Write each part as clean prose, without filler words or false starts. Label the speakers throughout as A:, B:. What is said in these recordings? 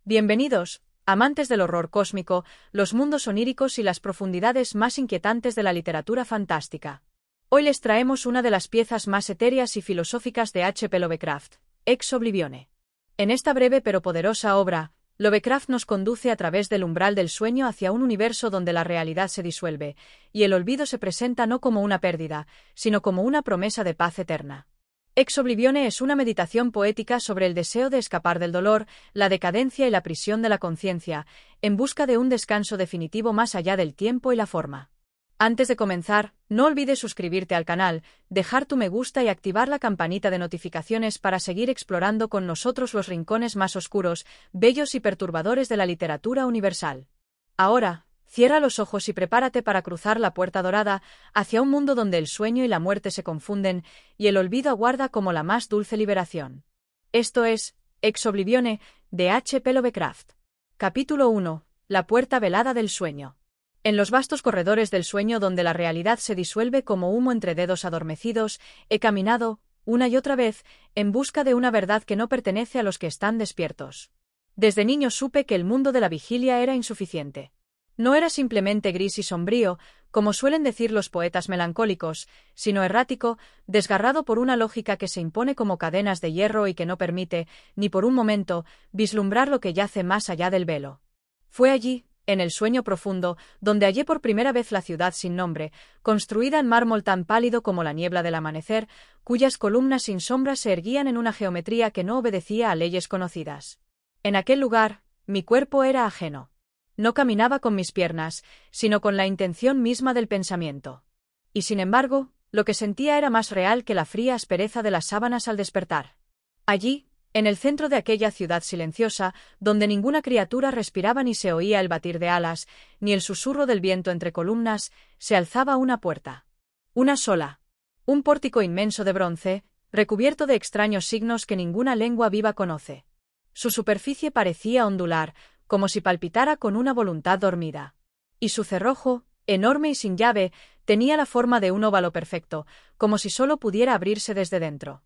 A: Bienvenidos, amantes del horror cósmico, los mundos oníricos y las profundidades más inquietantes de la literatura fantástica. Hoy les traemos una de las piezas más etéreas y filosóficas de H. P. Lovecraft, Ex Oblivione. En esta breve pero poderosa obra, Lovecraft nos conduce a través del umbral del sueño hacia un universo donde la realidad se disuelve, y el olvido se presenta no como una pérdida, sino como una promesa de paz eterna. Ex Oblivione es una meditación poética sobre el deseo de escapar del dolor, la decadencia y la prisión de la conciencia, en busca de un descanso definitivo más allá del tiempo y la forma. Antes de comenzar, no olvides suscribirte al canal, dejar tu me gusta y activar la campanita de notificaciones para seguir explorando con nosotros los rincones más oscuros, bellos y perturbadores de la literatura universal. Ahora, cierra los ojos y prepárate para cruzar la puerta dorada hacia un mundo donde el sueño y la muerte se confunden y el olvido aguarda como la más dulce liberación. Esto es Ex Oblivione, de H. P. Lovecraft. Capítulo 1. La puerta velada del sueño. En los vastos corredores del sueño donde la realidad se disuelve como humo entre dedos adormecidos, he caminado, una y otra vez, en busca de una verdad que no pertenece a los que están despiertos. Desde niño supe que el mundo de la vigilia era insuficiente. No era simplemente gris y sombrío, como suelen decir los poetas melancólicos, sino errático, desgarrado por una lógica que se impone como cadenas de hierro y que no permite, ni por un momento, vislumbrar lo que yace más allá del velo. Fue allí, en el sueño profundo, donde hallé por primera vez la ciudad sin nombre, construida en mármol tan pálido como la niebla del amanecer, cuyas columnas sin sombra se erguían en una geometría que no obedecía a leyes conocidas. En aquel lugar, mi cuerpo era ajeno. No caminaba con mis piernas, sino con la intención misma del pensamiento. Y sin embargo, lo que sentía era más real que la fría aspereza de las sábanas al despertar. Allí, en el centro de aquella ciudad silenciosa, donde ninguna criatura respiraba ni se oía el batir de alas, ni el susurro del viento entre columnas, se alzaba una puerta. Una sola. Un pórtico inmenso de bronce, recubierto de extraños signos que ninguna lengua viva conoce. Su superficie parecía ondular, como si palpitara con una voluntad dormida. Y su cerrojo, enorme y sin llave, tenía la forma de un óvalo perfecto, como si solo pudiera abrirse desde dentro.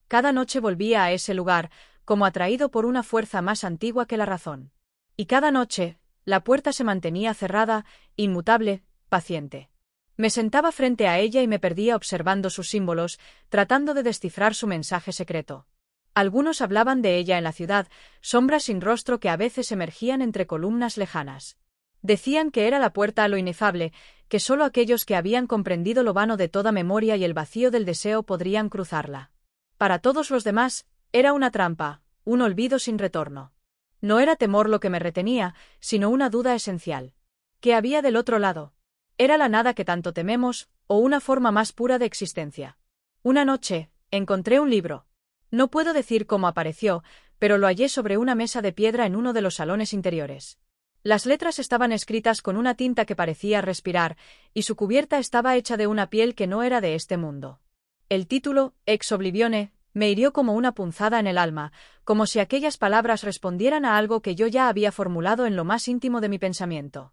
A: Cada noche volvía a ese lugar, como atraído por una fuerza más antigua que la razón. Y cada noche, la puerta se mantenía cerrada, inmutable, paciente. Me sentaba frente a ella y me perdía observando sus símbolos, tratando de descifrar su mensaje secreto. Algunos hablaban de ella en la ciudad, sombras sin rostro que a veces emergían entre columnas lejanas. Decían que era la puerta a lo inefable, que solo aquellos que habían comprendido lo vano de toda memoria y el vacío del deseo podrían cruzarla. Para todos los demás, era una trampa, un olvido sin retorno. No era temor lo que me retenía, sino una duda esencial. ¿Qué había del otro lado? ¿Era la nada que tanto tememos, o una forma más pura de existencia? Una noche, encontré un libro. No puedo decir cómo apareció, pero lo hallé sobre una mesa de piedra en uno de los salones interiores. Las letras estaban escritas con una tinta que parecía respirar, y su cubierta estaba hecha de una piel que no era de este mundo. El título, Ex Oblivione, me hirió como una punzada en el alma, como si aquellas palabras respondieran a algo que yo ya había formulado en lo más íntimo de mi pensamiento.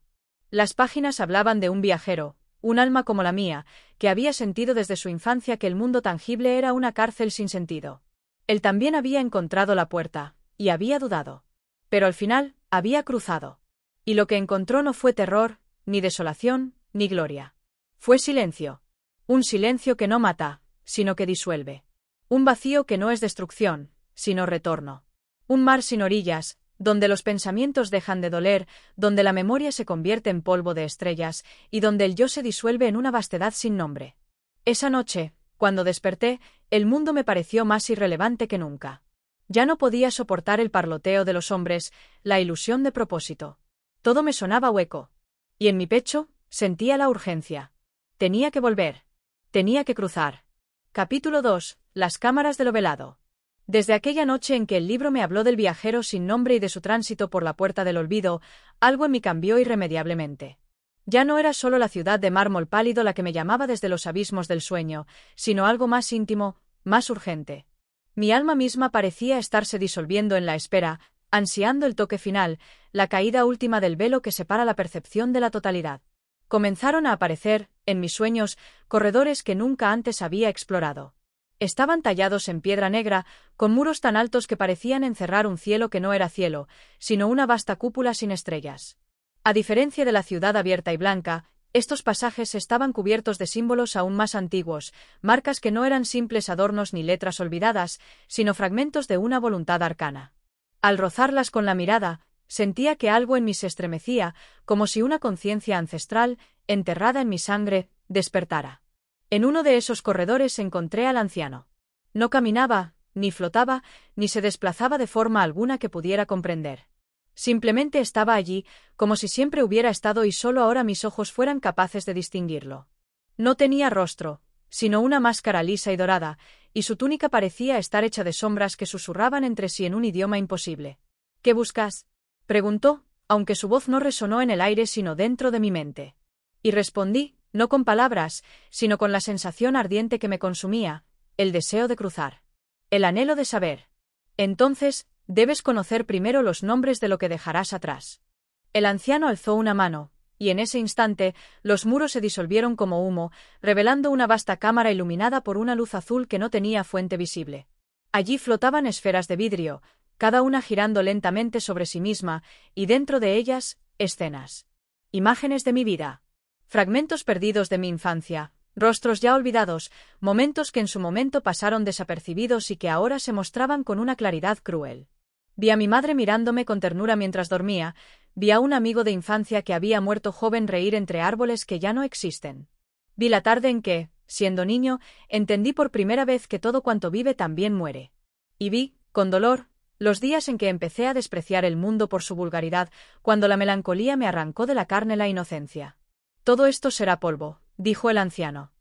A: Las páginas hablaban de un viajero, un alma como la mía, que había sentido desde su infancia que el mundo tangible era una cárcel sin sentido. Él también había encontrado la puerta, y había dudado. Pero al final, había cruzado. Y lo que encontró no fue terror, ni desolación, ni gloria. Fue silencio. Un silencio que no mata, sino que disuelve. Un vacío que no es destrucción, sino retorno. Un mar sin orillas, donde los pensamientos dejan de doler, donde la memoria se convierte en polvo de estrellas, y donde el yo se disuelve en una vastedad sin nombre. Esa noche, cuando desperté, el mundo me pareció más irrelevante que nunca. Ya no podía soportar el parloteo de los hombres, la ilusión de propósito. Todo me sonaba hueco. Y en mi pecho, sentía la urgencia. Tenía que volver. Tenía que cruzar. Capítulo 2. Las cámaras de lo velado. Desde aquella noche en que el libro me habló del viajero sin nombre y de su tránsito por la puerta del olvido, algo en mí cambió irremediablemente. Ya no era solo la ciudad de mármol pálido la que me llamaba desde los abismos del sueño, sino algo más íntimo, más urgente. Mi alma misma parecía estarse disolviendo en la espera, ansiando el toque final, la caída última del velo que separa la percepción de la totalidad. Comenzaron a aparecer, en mis sueños, corredores que nunca antes había explorado. Estaban tallados en piedra negra, con muros tan altos que parecían encerrar un cielo que no era cielo, sino una vasta cúpula sin estrellas. A diferencia de la ciudad abierta y blanca, estos pasajes estaban cubiertos de símbolos aún más antiguos, marcas que no eran simples adornos ni letras olvidadas, sino fragmentos de una voluntad arcana. Al rozarlas con la mirada, sentía que algo en mí se estremecía, como si una conciencia ancestral, enterrada en mi sangre, despertara. En uno de esos corredores encontré al anciano. No caminaba, ni flotaba, ni se desplazaba de forma alguna que pudiera comprender. Simplemente estaba allí, como si siempre hubiera estado y solo ahora mis ojos fueran capaces de distinguirlo. No tenía rostro, sino una máscara lisa y dorada, y su túnica parecía estar hecha de sombras que susurraban entre sí en un idioma imposible. ¿Qué buscas?, preguntó, aunque su voz no resonó en el aire sino dentro de mi mente. Y respondí, no con palabras, sino con la sensación ardiente que me consumía, el deseo de cruzar. El anhelo de saber. Entonces, debes conocer primero los nombres de lo que dejarás atrás. El anciano alzó una mano, y en ese instante, los muros se disolvieron como humo, revelando una vasta cámara iluminada por una luz azul que no tenía fuente visible. Allí flotaban esferas de vidrio, cada una girando lentamente sobre sí misma, y dentro de ellas, escenas. Imágenes de mi vida. Fragmentos perdidos de mi infancia, rostros ya olvidados, momentos que en su momento pasaron desapercibidos y que ahora se mostraban con una claridad cruel. Vi a mi madre mirándome con ternura mientras dormía, vi a un amigo de infancia que había muerto joven reír entre árboles que ya no existen. Vi la tarde en que, siendo niño, entendí por primera vez que todo cuanto vive también muere. Y vi, con dolor, los días en que empecé a despreciar el mundo por su vulgaridad, cuando la melancolía me arrancó de la carne la inocencia. Todo esto será polvo, dijo el anciano.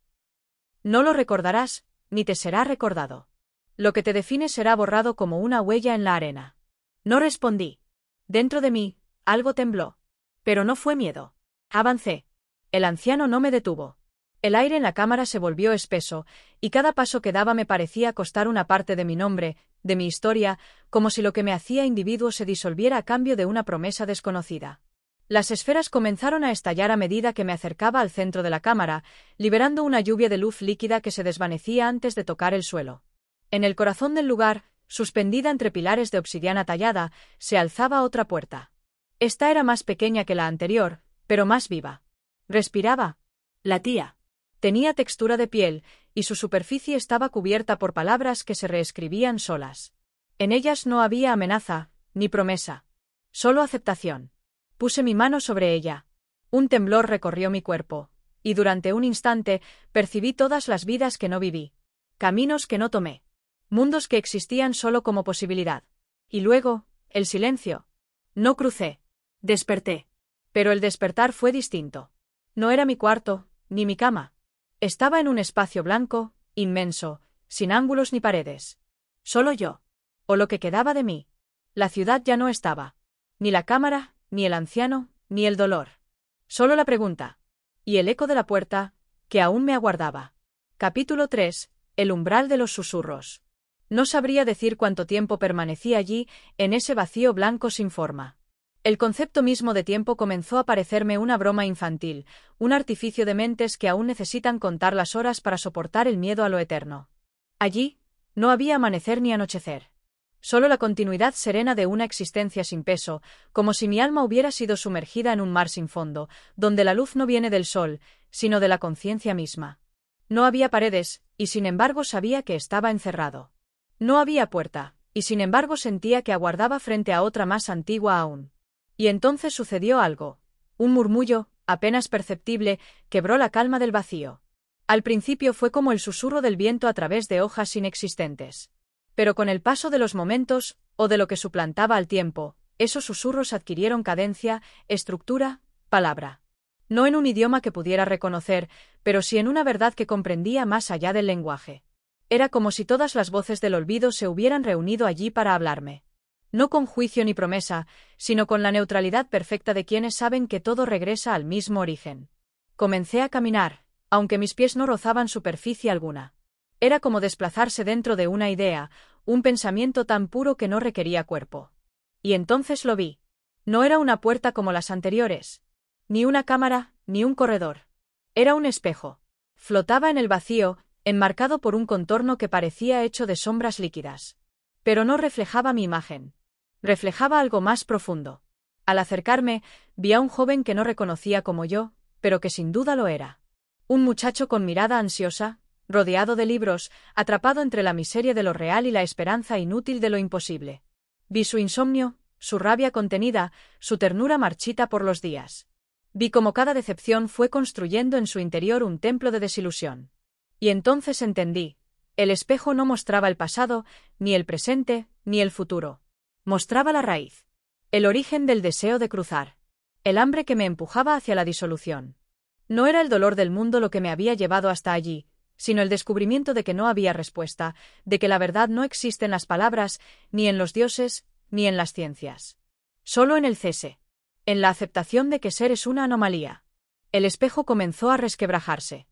A: No lo recordarás, ni te será recordado. Lo que te define será borrado como una huella en la arena. No respondí. Dentro de mí, algo tembló. Pero no fue miedo. Avancé. El anciano no me detuvo. El aire en la cámara se volvió espeso, y cada paso que daba me parecía costar una parte de mi nombre, de mi historia, como si lo que me hacía individuo se disolviera a cambio de una promesa desconocida. Las esferas comenzaron a estallar a medida que me acercaba al centro de la cámara, liberando una lluvia de luz líquida que se desvanecía antes de tocar el suelo. En el corazón del lugar, suspendida entre pilares de obsidiana tallada, se alzaba otra puerta. Esta era más pequeña que la anterior, pero más viva. Respiraba. Latía. Tenía textura de piel, y su superficie estaba cubierta por palabras que se reescribían solas. En ellas no había amenaza, ni promesa. Solo aceptación. Puse mi mano sobre ella. Un temblor recorrió mi cuerpo, y durante un instante percibí todas las vidas que no viví. Caminos que no tomé. Mundos que existían solo como posibilidad. Y luego, el silencio. No crucé. Desperté. Pero el despertar fue distinto. No era mi cuarto, ni mi cama. Estaba en un espacio blanco, inmenso, sin ángulos ni paredes. Solo yo. O lo que quedaba de mí. La ciudad ya no estaba. Ni la cámara, ni el anciano, ni el dolor. Solo la pregunta. Y el eco de la puerta, que aún me aguardaba. Capítulo 3. El umbral de los susurros. No sabría decir cuánto tiempo permanecí allí, en ese vacío blanco sin forma. El concepto mismo de tiempo comenzó a parecerme una broma infantil, un artificio de mentes que aún necesitan contar las horas para soportar el miedo a lo eterno. Allí, no había amanecer ni anochecer. Solo la continuidad serena de una existencia sin peso, como si mi alma hubiera sido sumergida en un mar sin fondo, donde la luz no viene del sol, sino de la conciencia misma. No había paredes, y sin embargo sabía que estaba encerrado. No había puerta, y sin embargo sentía que aguardaba frente a otra más antigua aún. Y entonces sucedió algo. Un murmullo, apenas perceptible, quebró la calma del vacío. Al principio fue como el susurro del viento a través de hojas inexistentes. Pero con el paso de los momentos, o de lo que suplantaba al tiempo, esos susurros adquirieron cadencia, estructura, palabra. No en un idioma que pudiera reconocer, pero sí en una verdad que comprendía más allá del lenguaje. Era como si todas las voces del olvido se hubieran reunido allí para hablarme. No con juicio ni promesa, sino con la neutralidad perfecta de quienes saben que todo regresa al mismo origen. Comencé a caminar, aunque mis pies no rozaban superficie alguna. Era como desplazarse dentro de una idea, un pensamiento tan puro que no requería cuerpo. Y entonces lo vi. No era una puerta como las anteriores. Ni una cámara, ni un corredor. Era un espejo. Flotaba en el vacío, enmarcado por un contorno que parecía hecho de sombras líquidas. Pero no reflejaba mi imagen. Reflejaba algo más profundo. Al acercarme, vi a un joven que no reconocía como yo, pero que sin duda lo era. Un muchacho con mirada ansiosa, rodeado de libros, atrapado entre la miseria de lo real y la esperanza inútil de lo imposible. Vi su insomnio, su rabia contenida, su ternura marchita por los días. Vi cómo cada decepción fue construyendo en su interior un templo de desilusión. Y entonces entendí. El espejo no mostraba el pasado, ni el presente, ni el futuro. Mostraba la raíz. El origen del deseo de cruzar. El hambre que me empujaba hacia la disolución. No era el dolor del mundo lo que me había llevado hasta allí, sino el descubrimiento de que no había respuesta, de que la verdad no existe en las palabras, ni en los dioses, ni en las ciencias. Solo en el cese. En la aceptación de que ser es una anomalía. El espejo comenzó a resquebrajarse.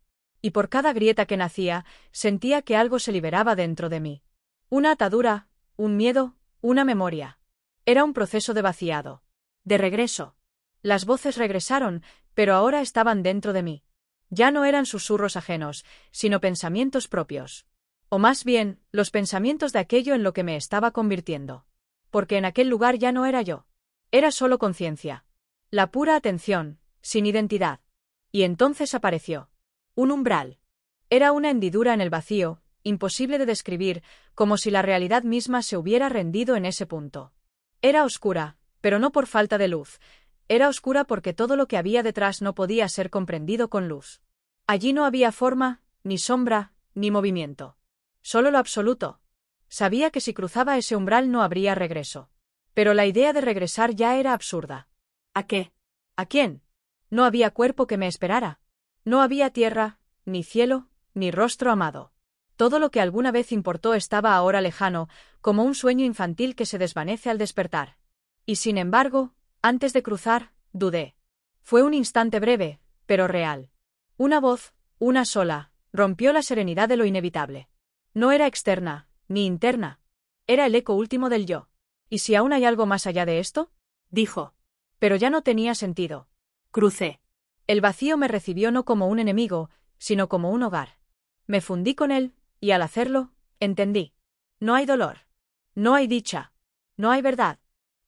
A: Y por cada grieta que nacía, sentía que algo se liberaba dentro de mí. Una atadura, un miedo, una memoria. Era un proceso de vaciado. De regreso. Las voces regresaron, pero ahora estaban dentro de mí. Ya no eran susurros ajenos, sino pensamientos propios. O más bien, los pensamientos de aquello en lo que me estaba convirtiendo. Porque en aquel lugar ya no era yo. Era solo conciencia. La pura atención, sin identidad. Y entonces apareció. Un umbral. Era una hendidura en el vacío, imposible de describir, como si la realidad misma se hubiera rendido en ese punto. Era oscura, pero no por falta de luz. Era oscura porque todo lo que había detrás no podía ser comprendido con luz. Allí no había forma, ni sombra, ni movimiento. Solo lo absoluto. Sabía que si cruzaba ese umbral no habría regreso. Pero la idea de regresar ya era absurda. ¿A qué? ¿A quién? No había cuerpo que me esperara. No había tierra, ni cielo, ni rostro amado. Todo lo que alguna vez importó estaba ahora lejano, como un sueño infantil que se desvanece al despertar. Y sin embargo, antes de cruzar, dudé. Fue un instante breve, pero real. Una voz, una sola, rompió la serenidad de lo inevitable. No era externa, ni interna. Era el eco último del yo. ¿Y si aún hay algo más allá de esto? Dijo. Pero ya no tenía sentido. Crucé. El vacío me recibió no como un enemigo, sino como un hogar. Me fundí con él, y al hacerlo, entendí. No hay dolor. No hay dicha. No hay verdad.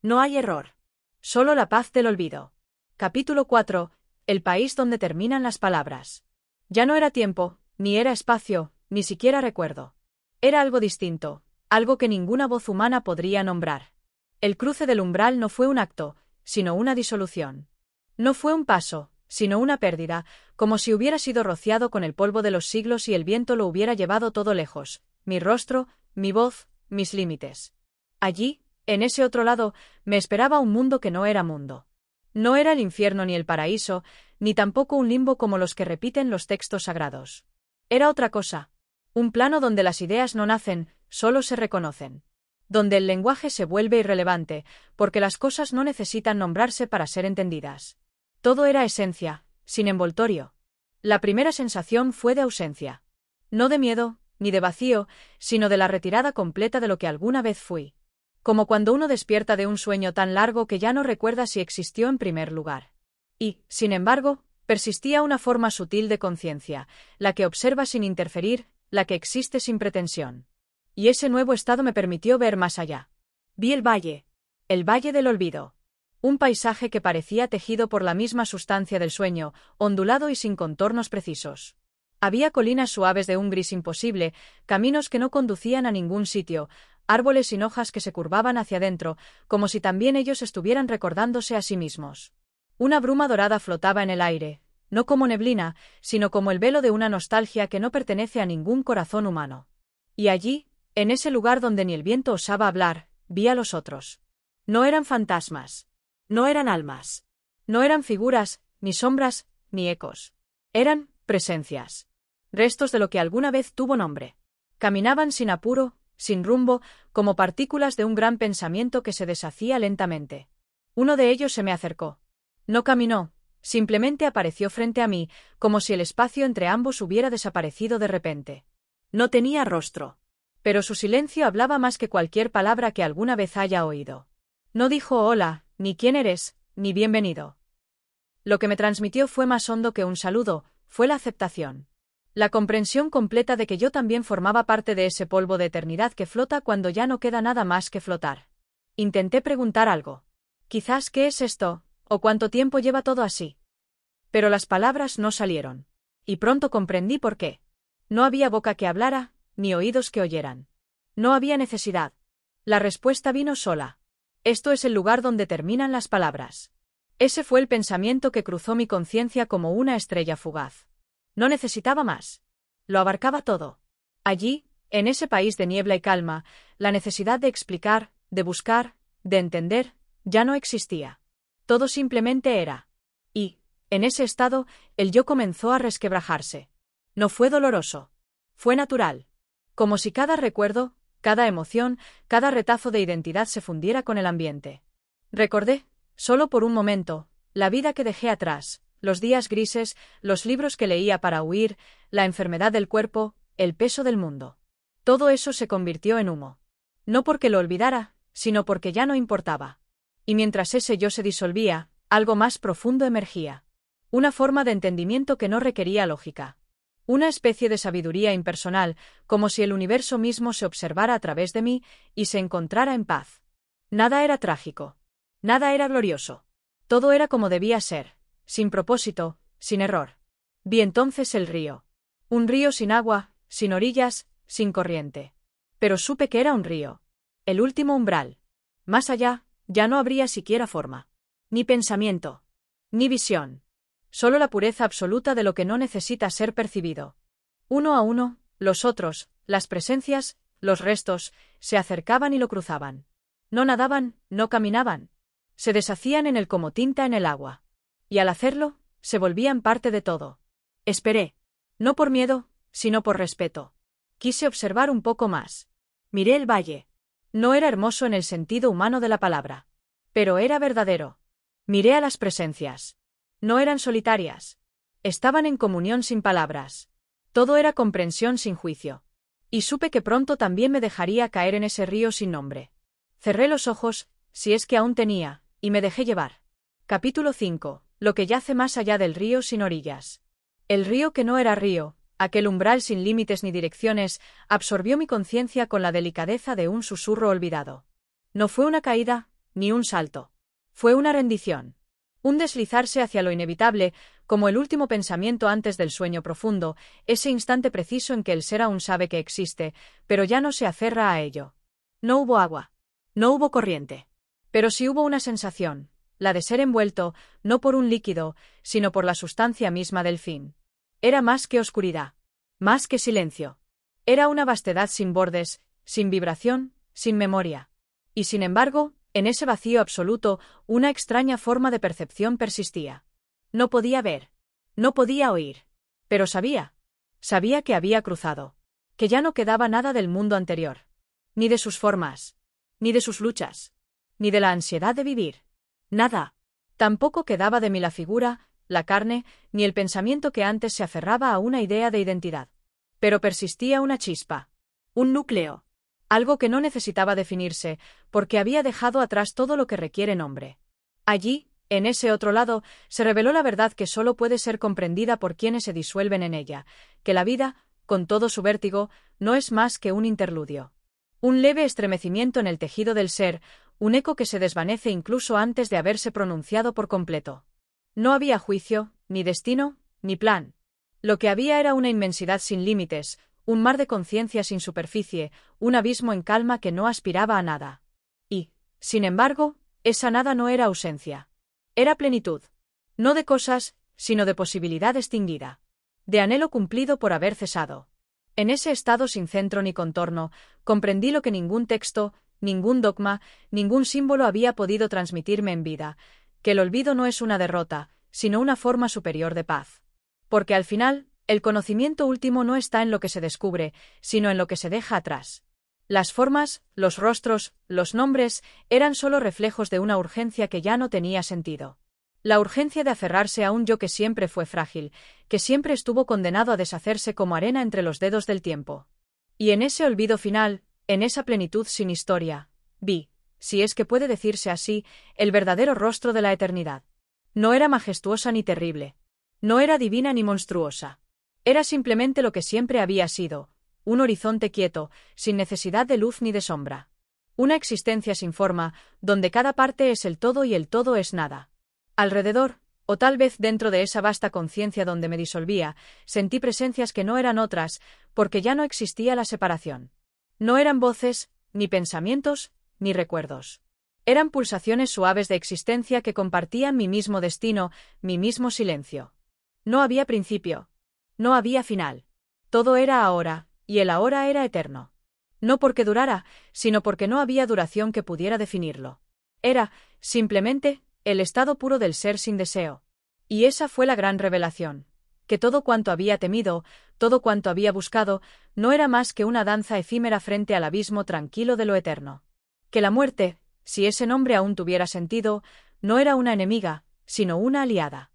A: No hay error. Solo la paz del olvido. Capítulo 4. El país donde terminan las palabras. Ya no era tiempo, ni era espacio, ni siquiera recuerdo. Era algo distinto, algo que ninguna voz humana podría nombrar. El cruce del umbral no fue un acto, sino una disolución. No fue un paso, sino una pérdida, como si hubiera sido rociado con el polvo de los siglos y el viento lo hubiera llevado todo lejos, mi rostro, mi voz, mis límites. Allí, en ese otro lado, me esperaba un mundo que no era mundo. No era el infierno ni el paraíso, ni tampoco un limbo como los que repiten los textos sagrados. Era otra cosa. Un plano donde las ideas no nacen, solo se reconocen. Donde el lenguaje se vuelve irrelevante, porque las cosas no necesitan nombrarse para ser entendidas. Todo era esencia, sin envoltorio. La primera sensación fue de ausencia. No de miedo, ni de vacío, sino de la retirada completa de lo que alguna vez fui. Como cuando uno despierta de un sueño tan largo que ya no recuerda si existió en primer lugar. Y, sin embargo, persistía una forma sutil de conciencia, la que observa sin interferir, la que existe sin pretensión. Y ese nuevo estado me permitió ver más allá. Vi el valle del olvido. Un paisaje que parecía tejido por la misma sustancia del sueño, ondulado y sin contornos precisos. Había colinas suaves de un gris imposible, caminos que no conducían a ningún sitio, árboles sin hojas que se curvaban hacia adentro, como si también ellos estuvieran recordándose a sí mismos. Una bruma dorada flotaba en el aire, no como neblina, sino como el velo de una nostalgia que no pertenece a ningún corazón humano. Y allí, en ese lugar donde ni el viento osaba hablar, vi a los otros. No eran fantasmas. No eran almas. No eran figuras, ni sombras, ni ecos. Eran presencias. Restos de lo que alguna vez tuvo nombre. Caminaban sin apuro, sin rumbo, como partículas de un gran pensamiento que se deshacía lentamente. Uno de ellos se me acercó. No caminó, simplemente apareció frente a mí, como si el espacio entre ambos hubiera desaparecido de repente. No tenía rostro. Pero su silencio hablaba más que cualquier palabra que alguna vez haya oído. No dijo hola, ni quién eres, ni bienvenido. Lo que me transmitió fue más hondo que un saludo, fue la aceptación. La comprensión completa de que yo también formaba parte de ese polvo de eternidad que flota cuando ya no queda nada más que flotar. Intenté preguntar algo. Quizás ¿qué es esto? ¿O cuánto tiempo lleva todo así? Pero las palabras no salieron. Y pronto comprendí por qué. No había boca que hablara, ni oídos que oyeran. No había necesidad. La respuesta vino sola. Esto es el lugar donde terminan las palabras. Ese fue el pensamiento que cruzó mi conciencia como una estrella fugaz. No necesitaba más. Lo abarcaba todo. Allí, en ese país de niebla y calma, la necesidad de explicar, de buscar, de entender, ya no existía. Todo simplemente era. Y, en ese estado, el yo comenzó a resquebrajarse. No fue doloroso. Fue natural. Como si cada recuerdo, cada emoción, cada retazo de identidad se fundiera con el ambiente. Recordé, solo por un momento, la vida que dejé atrás, los días grises, los libros que leía para huir, la enfermedad del cuerpo, el peso del mundo. Todo eso se convirtió en humo. No porque lo olvidara, sino porque ya no importaba. Y mientras ese yo se disolvía, algo más profundo emergía. Una forma de entendimiento que no requería lógica. Una especie de sabiduría impersonal, como si el universo mismo se observara a través de mí y se encontrara en paz. Nada era trágico. Nada era glorioso. Todo era como debía ser, sin propósito, sin error. Vi entonces el río. Un río sin agua, sin orillas, sin corriente. Pero supe que era un río. El último umbral. Más allá, ya no habría siquiera forma. Ni pensamiento. Ni visión. Solo la pureza absoluta de lo que no necesita ser percibido. Uno a uno, los otros, las presencias, los restos, se acercaban y lo cruzaban. No nadaban, no caminaban. Se deshacían en él como tinta en el agua. Y al hacerlo, se volvían parte de todo. Esperé. No por miedo, sino por respeto. Quise observar un poco más. Miré el valle. No era hermoso en el sentido humano de la palabra. Pero era verdadero. Miré a las presencias. No eran solitarias. Estaban en comunión sin palabras. Todo era comprensión sin juicio. Y supe que pronto también me dejaría caer en ese río sin nombre. Cerré los ojos, si es que aún tenía, y me dejé llevar. Capítulo 5. Lo que yace más allá del río sin orillas. El río que no era río, aquel umbral sin límites ni direcciones, absorbió mi conciencia con la delicadeza de un susurro olvidado. No fue una caída, ni un salto. Fue una rendición. Un deslizarse hacia lo inevitable, como el último pensamiento antes del sueño profundo, ese instante preciso en que el ser aún sabe que existe, pero ya no se aferra a ello. No hubo agua. No hubo corriente. Pero sí hubo una sensación, la de ser envuelto, no por un líquido, sino por la sustancia misma del fin. Era más que oscuridad. Más que silencio. Era una vastedad sin bordes, sin vibración, sin memoria. Y sin embargo, en ese vacío absoluto, una extraña forma de percepción persistía. No podía ver. No podía oír. Pero sabía. Sabía que había cruzado. Que ya no quedaba nada del mundo anterior. Ni de sus formas. Ni de sus luchas. Ni de la ansiedad de vivir. Nada. Tampoco quedaba de mí la figura, la carne, ni el pensamiento que antes se aferraba a una idea de identidad. Pero persistía una chispa. Un núcleo. Algo que no necesitaba definirse, porque había dejado atrás todo lo que requiere nombre. Allí, en ese otro lado, se reveló la verdad que solo puede ser comprendida por quienes se disuelven en ella, que la vida, con todo su vértigo, no es más que un interludio. Un leve estremecimiento en el tejido del ser, un eco que se desvanece incluso antes de haberse pronunciado por completo. No había juicio, ni destino, ni plan. Lo que había era una inmensidad sin límites, un mar de conciencia sin superficie, un abismo en calma que no aspiraba a nada. Y, sin embargo, esa nada no era ausencia. Era plenitud. No de cosas, sino de posibilidad extinguida. De anhelo cumplido por haber cesado. En ese estado sin centro ni contorno, comprendí lo que ningún texto, ningún dogma, ningún símbolo había podido transmitirme en vida, que el olvido no es una derrota, sino una forma superior de paz. Porque al final, el conocimiento último no está en lo que se descubre, sino en lo que se deja atrás. Las formas, los rostros, los nombres, eran solo reflejos de una urgencia que ya no tenía sentido. La urgencia de aferrarse a un yo que siempre fue frágil, que siempre estuvo condenado a deshacerse como arena entre los dedos del tiempo. Y en ese olvido final, en esa plenitud sin historia, vi, si es que puede decirse así, el verdadero rostro de la eternidad. No era majestuosa ni terrible. No era divina ni monstruosa. Era simplemente lo que siempre había sido, un horizonte quieto, sin necesidad de luz ni de sombra. Una existencia sin forma, donde cada parte es el todo y el todo es nada. Alrededor, o tal vez dentro de esa vasta conciencia donde me disolvía, sentí presencias que no eran otras, porque ya no existía la separación. No eran voces, ni pensamientos, ni recuerdos. Eran pulsaciones suaves de existencia que compartían mi mismo destino, mi mismo silencio. No había principio. No había final. Todo era ahora, y el ahora era eterno. No porque durara, sino porque no había duración que pudiera definirlo. Era, simplemente, el estado puro del ser sin deseo. Y esa fue la gran revelación, que todo cuanto había temido, todo cuanto había buscado, no era más que una danza efímera frente al abismo tranquilo de lo eterno. Que la muerte, si ese nombre aún tuviera sentido, no era una enemiga, sino una aliada.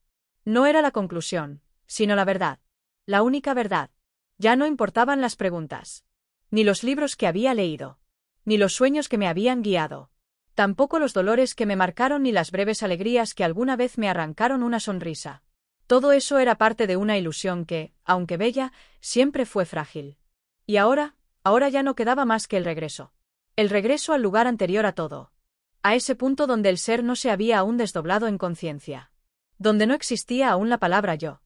A: No era la conclusión, sino la verdad. La única verdad. Ya no importaban las preguntas. Ni los libros que había leído. Ni los sueños que me habían guiado. Tampoco los dolores que me marcaron ni las breves alegrías que alguna vez me arrancaron una sonrisa. Todo eso era parte de una ilusión que, aunque bella, siempre fue frágil. Y ahora ya no quedaba más que el regreso. El regreso al lugar anterior a todo. A ese punto donde el ser no se había aún desdoblado en conciencia. Donde no existía aún la palabra yo.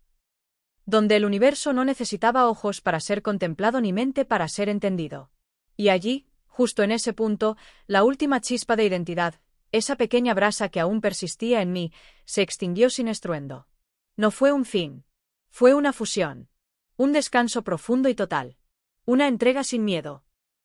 A: Donde el universo no necesitaba ojos para ser contemplado ni mente para ser entendido. Y allí, justo en ese punto, la última chispa de identidad, esa pequeña brasa que aún persistía en mí, se extinguió sin estruendo. No fue un fin. Fue una fusión. Un descanso profundo y total. Una entrega sin miedo.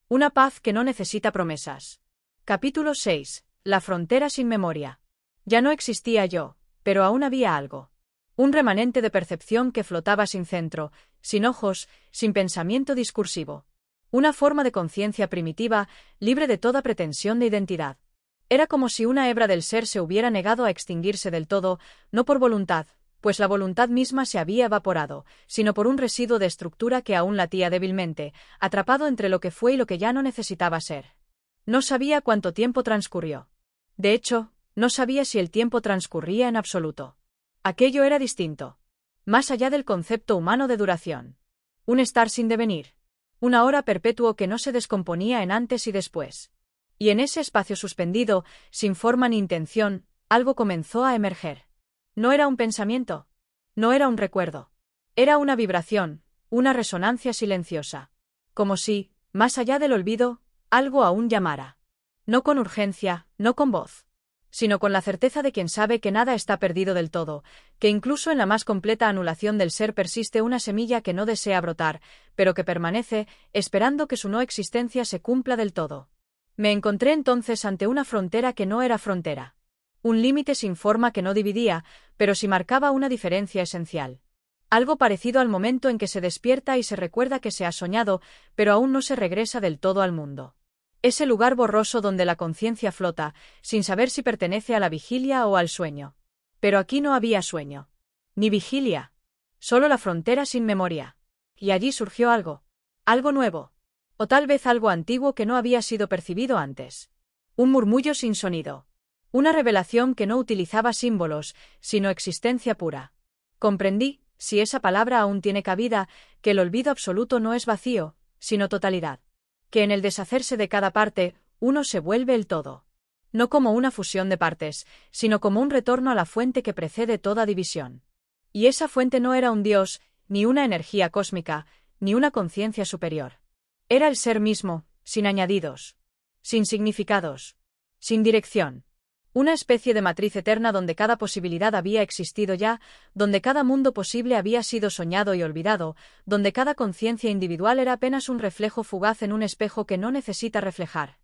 A: Una paz que no necesita promesas. Capítulo 6. La frontera sin memoria. Ya no existía yo, pero aún había algo. Un remanente de percepción que flotaba sin centro, sin ojos, sin pensamiento discursivo. Una forma de conciencia primitiva, libre de toda pretensión de identidad. Era como si una hebra del ser se hubiera negado a extinguirse del todo, no por voluntad, pues la voluntad misma se había evaporado, sino por un residuo de estructura que aún latía débilmente, atrapado entre lo que fue y lo que ya no necesitaba ser. No sabía cuánto tiempo transcurrió. De hecho, no sabía si el tiempo transcurría en absoluto. Aquello era distinto. Más allá del concepto humano de duración. Un estar sin devenir. Un ahora perpetuo que no se descomponía en antes y después. Y en ese espacio suspendido, sin forma ni intención, algo comenzó a emerger. No era un pensamiento. No era un recuerdo. Era una vibración, una resonancia silenciosa. Como si, más allá del olvido, algo aún llamara. No con urgencia, no con voz. Sino con la certeza de quien sabe que nada está perdido del todo, que incluso en la más completa anulación del ser persiste una semilla que no desea brotar, pero que permanece, esperando que su no existencia se cumpla del todo. Me encontré entonces ante una frontera que no era frontera. Un límite sin forma que no dividía, pero sí marcaba una diferencia esencial. Algo parecido al momento en que se despierta y se recuerda que se ha soñado, pero aún no se regresa del todo al mundo. Ese lugar borroso donde la conciencia flota, sin saber si pertenece a la vigilia o al sueño. Pero aquí no había sueño. Ni vigilia. Solo la frontera sin memoria. Y allí surgió algo. Algo nuevo. O tal vez algo antiguo que no había sido percibido antes. Un murmullo sin sonido. Una revelación que no utilizaba símbolos, sino existencia pura. Comprendí, si esa palabra aún tiene cabida, que el olvido absoluto no es vacío, sino totalidad. Que en el deshacerse de cada parte, uno se vuelve el todo. No como una fusión de partes, sino como un retorno a la fuente que precede toda división. Y esa fuente no era un dios, ni una energía cósmica, ni una conciencia superior. Era el ser mismo, sin añadidos. Sin significados. Sin dirección. Una especie de matriz eterna donde cada posibilidad había existido ya, donde cada mundo posible había sido soñado y olvidado, donde cada conciencia individual era apenas un reflejo fugaz en un espejo que no necesita reflejar.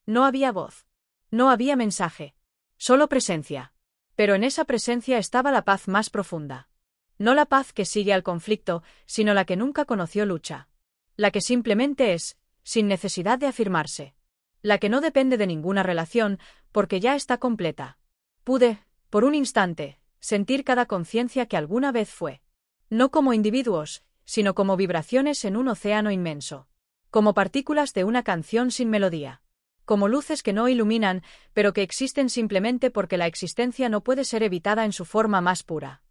A: No había voz. No había mensaje. Solo presencia. Pero en esa presencia estaba la paz más profunda. No la paz que sigue al conflicto, sino la que nunca conoció lucha. La que simplemente es, sin necesidad de afirmarse. La que no depende de ninguna relación, porque ya está completa. Pude, por un instante, sentir cada conciencia que alguna vez fue. No como individuos, sino como vibraciones en un océano inmenso. Como partículas de una canción sin melodía. Como luces que no iluminan, pero que existen simplemente porque la existencia no puede ser evitada en su forma más pura.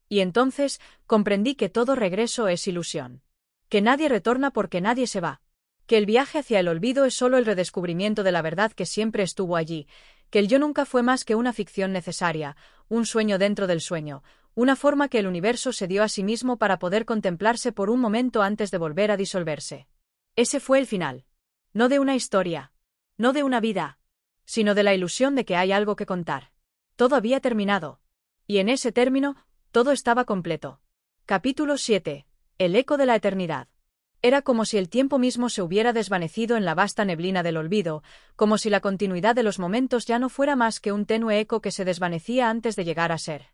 A: Y entonces comprendí que todo regreso es ilusión. Que nadie retorna porque nadie se va. Que el viaje hacia el olvido es solo el redescubrimiento de la verdad que siempre estuvo allí, que el yo nunca fue más que una ficción necesaria, un sueño dentro del sueño, una forma que el universo se dio a sí mismo para poder contemplarse por un momento antes de volver a disolverse. Ese fue el final. No de una historia, no de una vida, sino de la ilusión de que hay algo que contar. Todo había terminado. Y en ese término, todo estaba completo. Capítulo 7. El eco de la eternidad. Era como si el tiempo mismo se hubiera desvanecido en la vasta neblina del olvido, como si la continuidad de los momentos ya no fuera más que un tenue eco que se desvanecía antes de llegar a ser.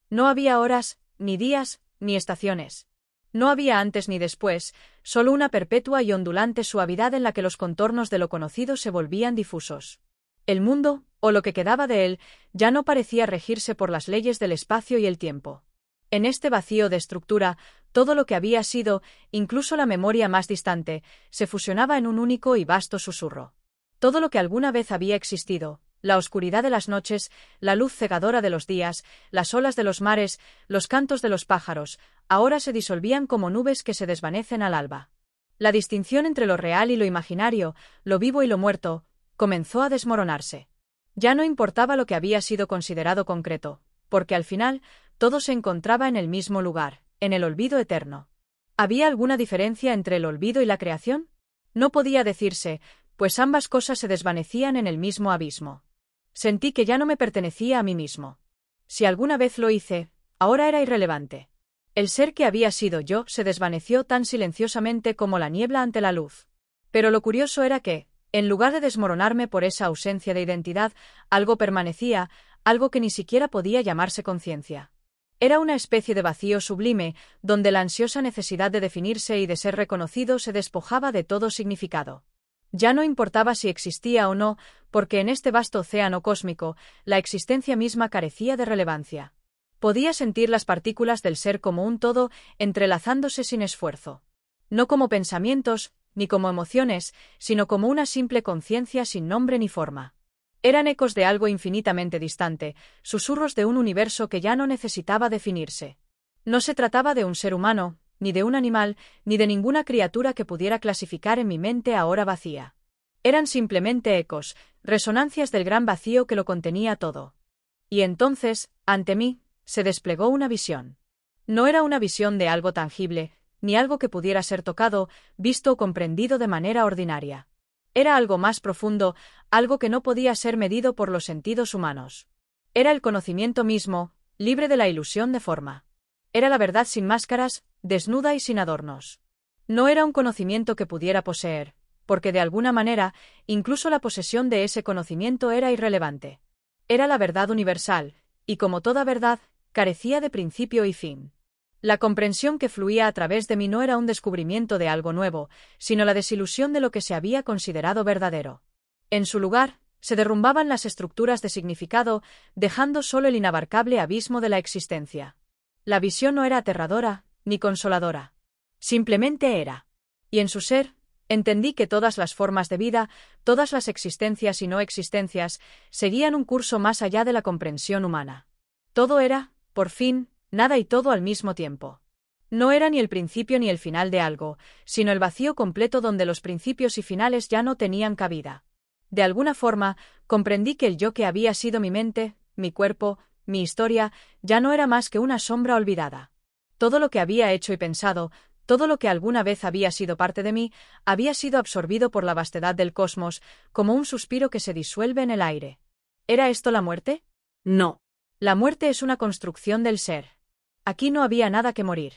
A: No había horas, ni días, ni estaciones. No había antes ni después, solo una perpetua y ondulante suavidad en la que los contornos de lo conocido se volvían difusos. El mundo, o lo que quedaba de él, ya no parecía regirse por las leyes del espacio y el tiempo. En este vacío de estructura, todo lo que había sido, incluso la memoria más distante, se fusionaba en un único y vasto susurro. Todo lo que alguna vez había existido, la oscuridad de las noches, la luz cegadora de los días, las olas de los mares, los cantos de los pájaros, ahora se disolvían como nubes que se desvanecen al alba. La distinción entre lo real y lo imaginario, lo vivo y lo muerto, comenzó a desmoronarse. Ya no importaba lo que había sido considerado concreto, porque al final, todo se encontraba en el mismo lugar, en el olvido eterno. ¿Había alguna diferencia entre el olvido y la creación? No podía decirse, pues ambas cosas se desvanecían en el mismo abismo. Sentí que ya no me pertenecía a mí mismo. Si alguna vez lo hice, ahora era irrelevante. El ser que había sido yo se desvaneció tan silenciosamente como la niebla ante la luz. Pero lo curioso era que, en lugar de desmoronarme por esa ausencia de identidad, algo permanecía, algo que ni siquiera podía llamarse conciencia. Era una especie de vacío sublime, donde la ansiosa necesidad de definirse y de ser reconocido se despojaba de todo significado. Ya no importaba si existía o no, porque en este vasto océano cósmico, la existencia misma carecía de relevancia. Podía sentir las partículas del ser como un todo, entrelazándose sin esfuerzo. No como pensamientos, ni como emociones, sino como una simple conciencia sin nombre ni forma. Eran ecos de algo infinitamente distante, susurros de un universo que ya no necesitaba definirse. No se trataba de un ser humano, ni de un animal, ni de ninguna criatura que pudiera clasificar en mi mente ahora vacía. Eran simplemente ecos, resonancias del gran vacío que lo contenía todo. Y entonces, ante mí, se desplegó una visión. No era una visión de algo tangible, ni algo que pudiera ser tocado, visto o comprendido de manera ordinaria. Era algo más profundo, algo que no podía ser medido por los sentidos humanos. Era el conocimiento mismo, libre de la ilusión de forma. Era la verdad sin máscaras, desnuda y sin adornos. No era un conocimiento que pudiera poseer, porque de alguna manera, incluso la posesión de ese conocimiento era irrelevante. Era la verdad universal, y como toda verdad, carecía de principio y fin. La comprensión que fluía a través de mí no era un descubrimiento de algo nuevo, sino la desilusión de lo que se había considerado verdadero. En su lugar, se derrumbaban las estructuras de significado, dejando solo el inabarcable abismo de la existencia. La visión no era aterradora, ni consoladora. Simplemente era. Y en su ser, entendí que todas las formas de vida, todas las existencias y no existencias, seguían un curso más allá de la comprensión humana. Todo era, por fin, nada y todo al mismo tiempo. No era ni el principio ni el final de algo, sino el vacío completo donde los principios y finales ya no tenían cabida. De alguna forma, comprendí que el yo que había sido mi mente, mi cuerpo, mi historia, ya no era más que una sombra olvidada. Todo lo que había hecho y pensado, todo lo que alguna vez había sido parte de mí, había sido absorbido por la vastedad del cosmos, como un suspiro que se disuelve en el aire. ¿Era esto la muerte? No. La muerte es una construcción del ser. Aquí no había nada que morir.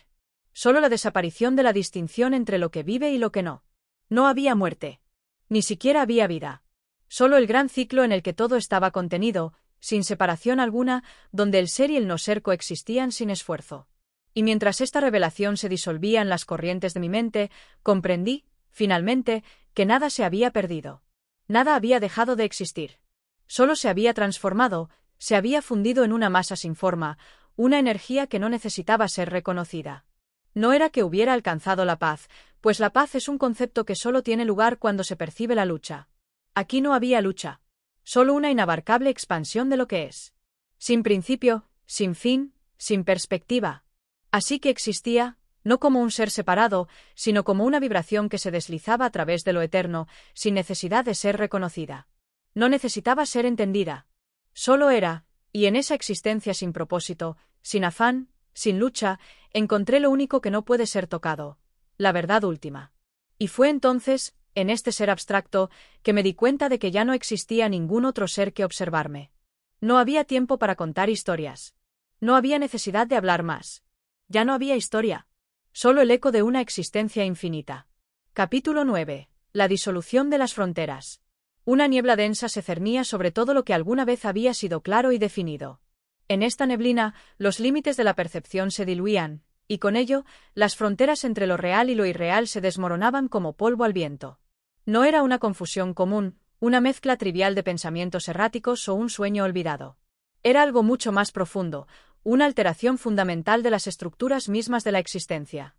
A: Solo la desaparición de la distinción entre lo que vive y lo que no. No había muerte. Ni siquiera había vida. Solo el gran ciclo en el que todo estaba contenido, sin separación alguna, donde el ser y el no ser coexistían sin esfuerzo. Y mientras esta revelación se disolvía en las corrientes de mi mente, comprendí, finalmente, que nada se había perdido. Nada había dejado de existir. Solo se había transformado, se había fundido en una masa sin forma, una energía que no necesitaba ser reconocida. No era que hubiera alcanzado la paz, pues la paz es un concepto que solo tiene lugar cuando se percibe la lucha. Aquí no había lucha, solo una inabarcable expansión de lo que es. Sin principio, sin fin, sin perspectiva. Así que existía, no como un ser separado, sino como una vibración que se deslizaba a través de lo eterno, sin necesidad de ser reconocida. No necesitaba ser entendida. Solo era, y en esa existencia sin propósito, sin afán, sin lucha, encontré lo único que no puede ser tocado, la verdad última. Y fue entonces, en este ser abstracto, que me di cuenta de que ya no existía ningún otro ser que observarme. No había tiempo para contar historias. No había necesidad de hablar más. Ya no había historia. Solo el eco de una existencia infinita. Capítulo 9. La disolución de las fronteras. Una niebla densa se cernía sobre todo lo que alguna vez había sido claro y definido. En esta neblina, los límites de la percepción se diluían, y con ello, las fronteras entre lo real y lo irreal se desmoronaban como polvo al viento. No era una confusión común, una mezcla trivial de pensamientos erráticos o un sueño olvidado. Era algo mucho más profundo, una alteración fundamental de las estructuras mismas de la existencia.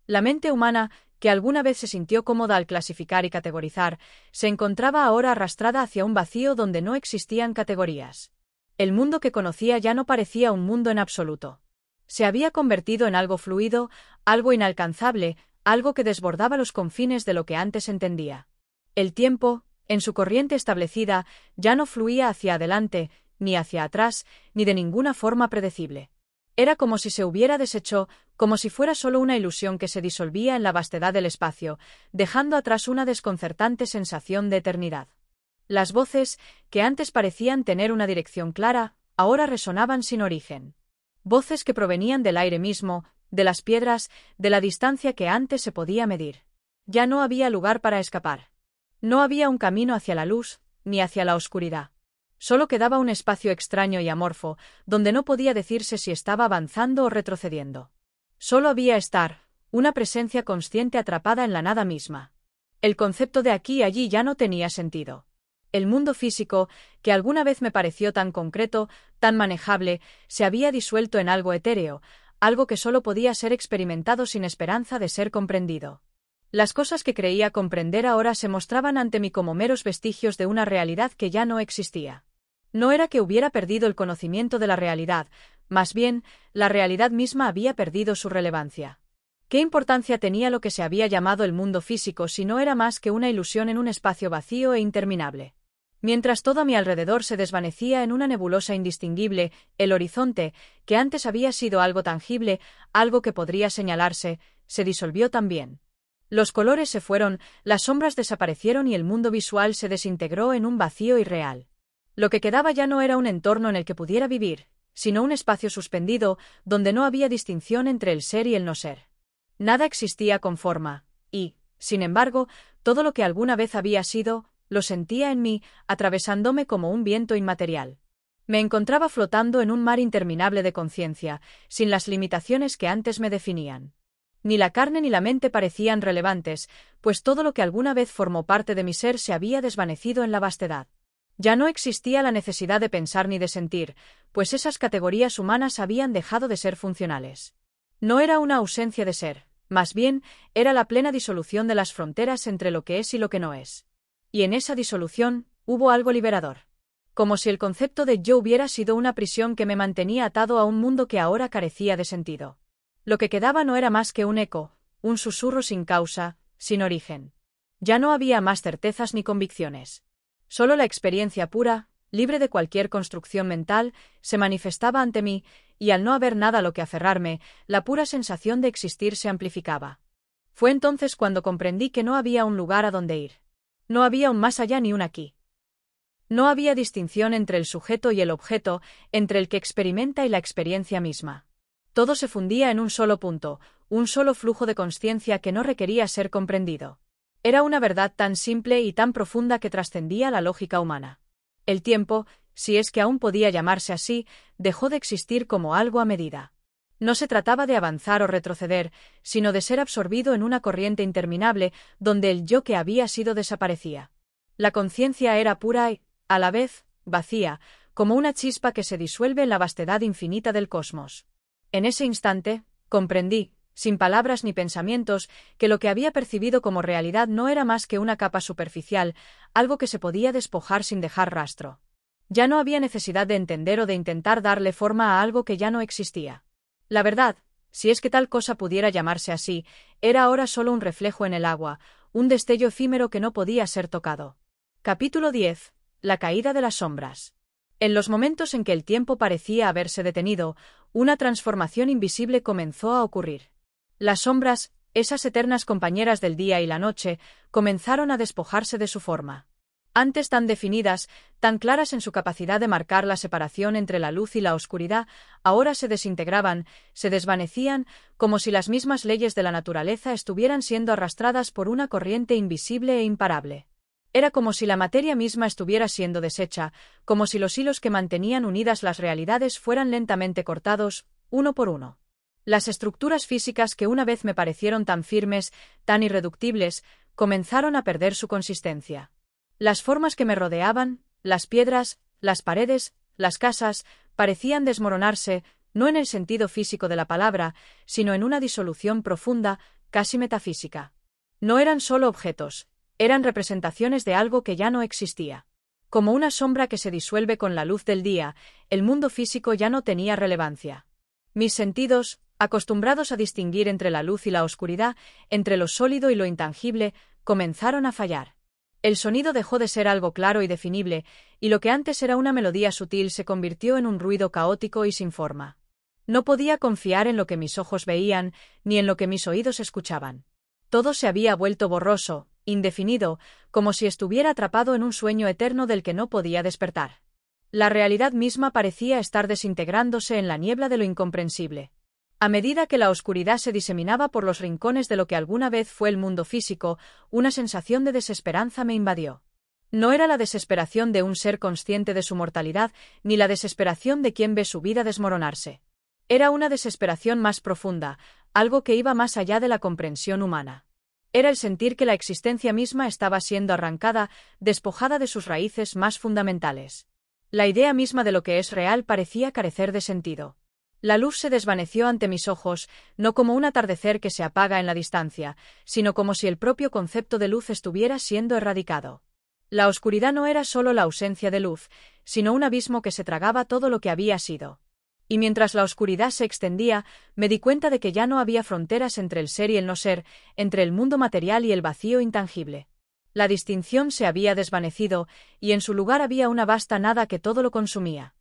A: La mente humana, que alguna vez se sintió cómoda al clasificar y categorizar, se encontraba ahora arrastrada hacia un vacío donde no existían categorías. El mundo que conocía ya no parecía un mundo en absoluto. Se había convertido en algo fluido, algo inalcanzable, algo que desbordaba los confines de lo que antes entendía. El tiempo, en su corriente establecida, ya no fluía hacia adelante, ni hacia atrás, ni de ninguna forma predecible. Era como si se hubiera deshecho, como si fuera solo una ilusión que se disolvía en la vastedad del espacio, dejando atrás una desconcertante sensación de eternidad. Las voces, que antes parecían tener una dirección clara, ahora resonaban sin origen. Voces que provenían del aire mismo, de las piedras, de la distancia que antes se podía medir. Ya no había lugar para escapar. No había un camino hacia la luz, ni hacia la oscuridad. Solo quedaba un espacio extraño y amorfo, donde no podía decirse si estaba avanzando o retrocediendo. Solo había estar, una presencia consciente atrapada en la nada misma. El concepto de aquí y allí ya no tenía sentido. El mundo físico, que alguna vez me pareció tan concreto, tan manejable, se había disuelto en algo etéreo, algo que solo podía ser experimentado sin esperanza de ser comprendido. Las cosas que creía comprender ahora se mostraban ante mí como meros vestigios de una realidad que ya no existía. No era que hubiera perdido el conocimiento de la realidad, más bien, la realidad misma había perdido su relevancia. ¿Qué importancia tenía lo que se había llamado el mundo físico si no era más que una ilusión en un espacio vacío e interminable? Mientras todo a mi alrededor se desvanecía en una nebulosa indistinguible, el horizonte, que antes había sido algo tangible, algo que podría señalarse, se disolvió también. Los colores se fueron, las sombras desaparecieron y el mundo visual se desintegró en un vacío irreal. Lo que quedaba ya no era un entorno en el que pudiera vivir, sino un espacio suspendido, donde no había distinción entre el ser y el no ser. Nada existía con forma, y, sin embargo, todo lo que alguna vez había sido, lo sentía en mí, atravesándome como un viento inmaterial. Me encontraba flotando en un mar interminable de conciencia, sin las limitaciones que antes me definían. Ni la carne ni la mente parecían relevantes, pues todo lo que alguna vez formó parte de mi ser se había desvanecido en la vastedad. Ya no existía la necesidad de pensar ni de sentir, pues esas categorías humanas habían dejado de ser funcionales. No era una ausencia de ser, más bien, era la plena disolución de las fronteras entre lo que es y lo que no es. Y en esa disolución, hubo algo liberador. Como si el concepto de yo hubiera sido una prisión que me mantenía atado a un mundo que ahora carecía de sentido. Lo que quedaba no era más que un eco, un susurro sin causa, sin origen. Ya no había más certezas ni convicciones. Solo la experiencia pura, libre de cualquier construcción mental, se manifestaba ante mí, y al no haber nada a lo que aferrarme, la pura sensación de existir se amplificaba. Fue entonces cuando comprendí que no había un lugar a donde ir. No había un más allá ni un aquí. No había distinción entre el sujeto y el objeto, entre el que experimenta y la experiencia misma. Todo se fundía en un solo punto, un solo flujo de consciencia que no requería ser comprendido. Era una verdad tan simple y tan profunda que trascendía la lógica humana. El tiempo, si es que aún podía llamarse así, dejó de existir como algo a medida. No se trataba de avanzar o retroceder, sino de ser absorbido en una corriente interminable donde el yo que había sido desaparecía. La conciencia era pura y, a la vez, vacía, como una chispa que se disuelve en la vastedad infinita del cosmos. En ese instante, comprendí, sin palabras ni pensamientos, que lo que había percibido como realidad no era más que una capa superficial, algo que se podía despojar sin dejar rastro. Ya no había necesidad de entender o de intentar darle forma a algo que ya no existía. La verdad, si es que tal cosa pudiera llamarse así, era ahora solo un reflejo en el agua, un destello efímero que no podía ser tocado. Capítulo 10. La caída de las sombras. En los momentos en que el tiempo parecía haberse detenido, una transformación invisible comenzó a ocurrir. Las sombras, esas eternas compañeras del día y la noche, comenzaron a despojarse de su forma. Antes tan definidas, tan claras en su capacidad de marcar la separación entre la luz y la oscuridad, ahora se desintegraban, se desvanecían, como si las mismas leyes de la naturaleza estuvieran siendo arrastradas por una corriente invisible e imparable. Era como si la materia misma estuviera siendo deshecha, como si los hilos que mantenían unidas las realidades fueran lentamente cortados, uno por uno. Las estructuras físicas que una vez me parecieron tan firmes, tan irreductibles, comenzaron a perder su consistencia. Las formas que me rodeaban, las piedras, las paredes, las casas, parecían desmoronarse, no en el sentido físico de la palabra, sino en una disolución profunda, casi metafísica. No eran solo objetos, eran representaciones de algo que ya no existía. Como una sombra que se disuelve con la luz del día, el mundo físico ya no tenía relevancia. Mis sentidos, acostumbrados a distinguir entre la luz y la oscuridad, entre lo sólido y lo intangible, comenzaron a fallar. El sonido dejó de ser algo claro y definible, y lo que antes era una melodía sutil se convirtió en un ruido caótico y sin forma. No podía confiar en lo que mis ojos veían, ni en lo que mis oídos escuchaban. Todo se había vuelto borroso, indefinido, como si estuviera atrapado en un sueño eterno del que no podía despertar. La realidad misma parecía estar desintegrándose en la niebla de lo incomprensible. A medida que la oscuridad se diseminaba por los rincones de lo que alguna vez fue el mundo físico, una sensación de desesperanza me invadió. No era la desesperación de un ser consciente de su mortalidad, ni la desesperación de quien ve su vida desmoronarse. Era una desesperación más profunda, algo que iba más allá de la comprensión humana. Era el sentir que la existencia misma estaba siendo arrancada, despojada de sus raíces más fundamentales. La idea misma de lo que es real parecía carecer de sentido. La luz se desvaneció ante mis ojos, no como un atardecer que se apaga en la distancia, sino como si el propio concepto de luz estuviera siendo erradicado. La oscuridad no era solo la ausencia de luz, sino un abismo que se tragaba todo lo que había sido. Y mientras la oscuridad se extendía, me di cuenta de que ya no había fronteras entre el ser y el no ser, entre el mundo material y el vacío intangible. La distinción se había desvanecido, y en su lugar había una vasta nada que todo lo consumía.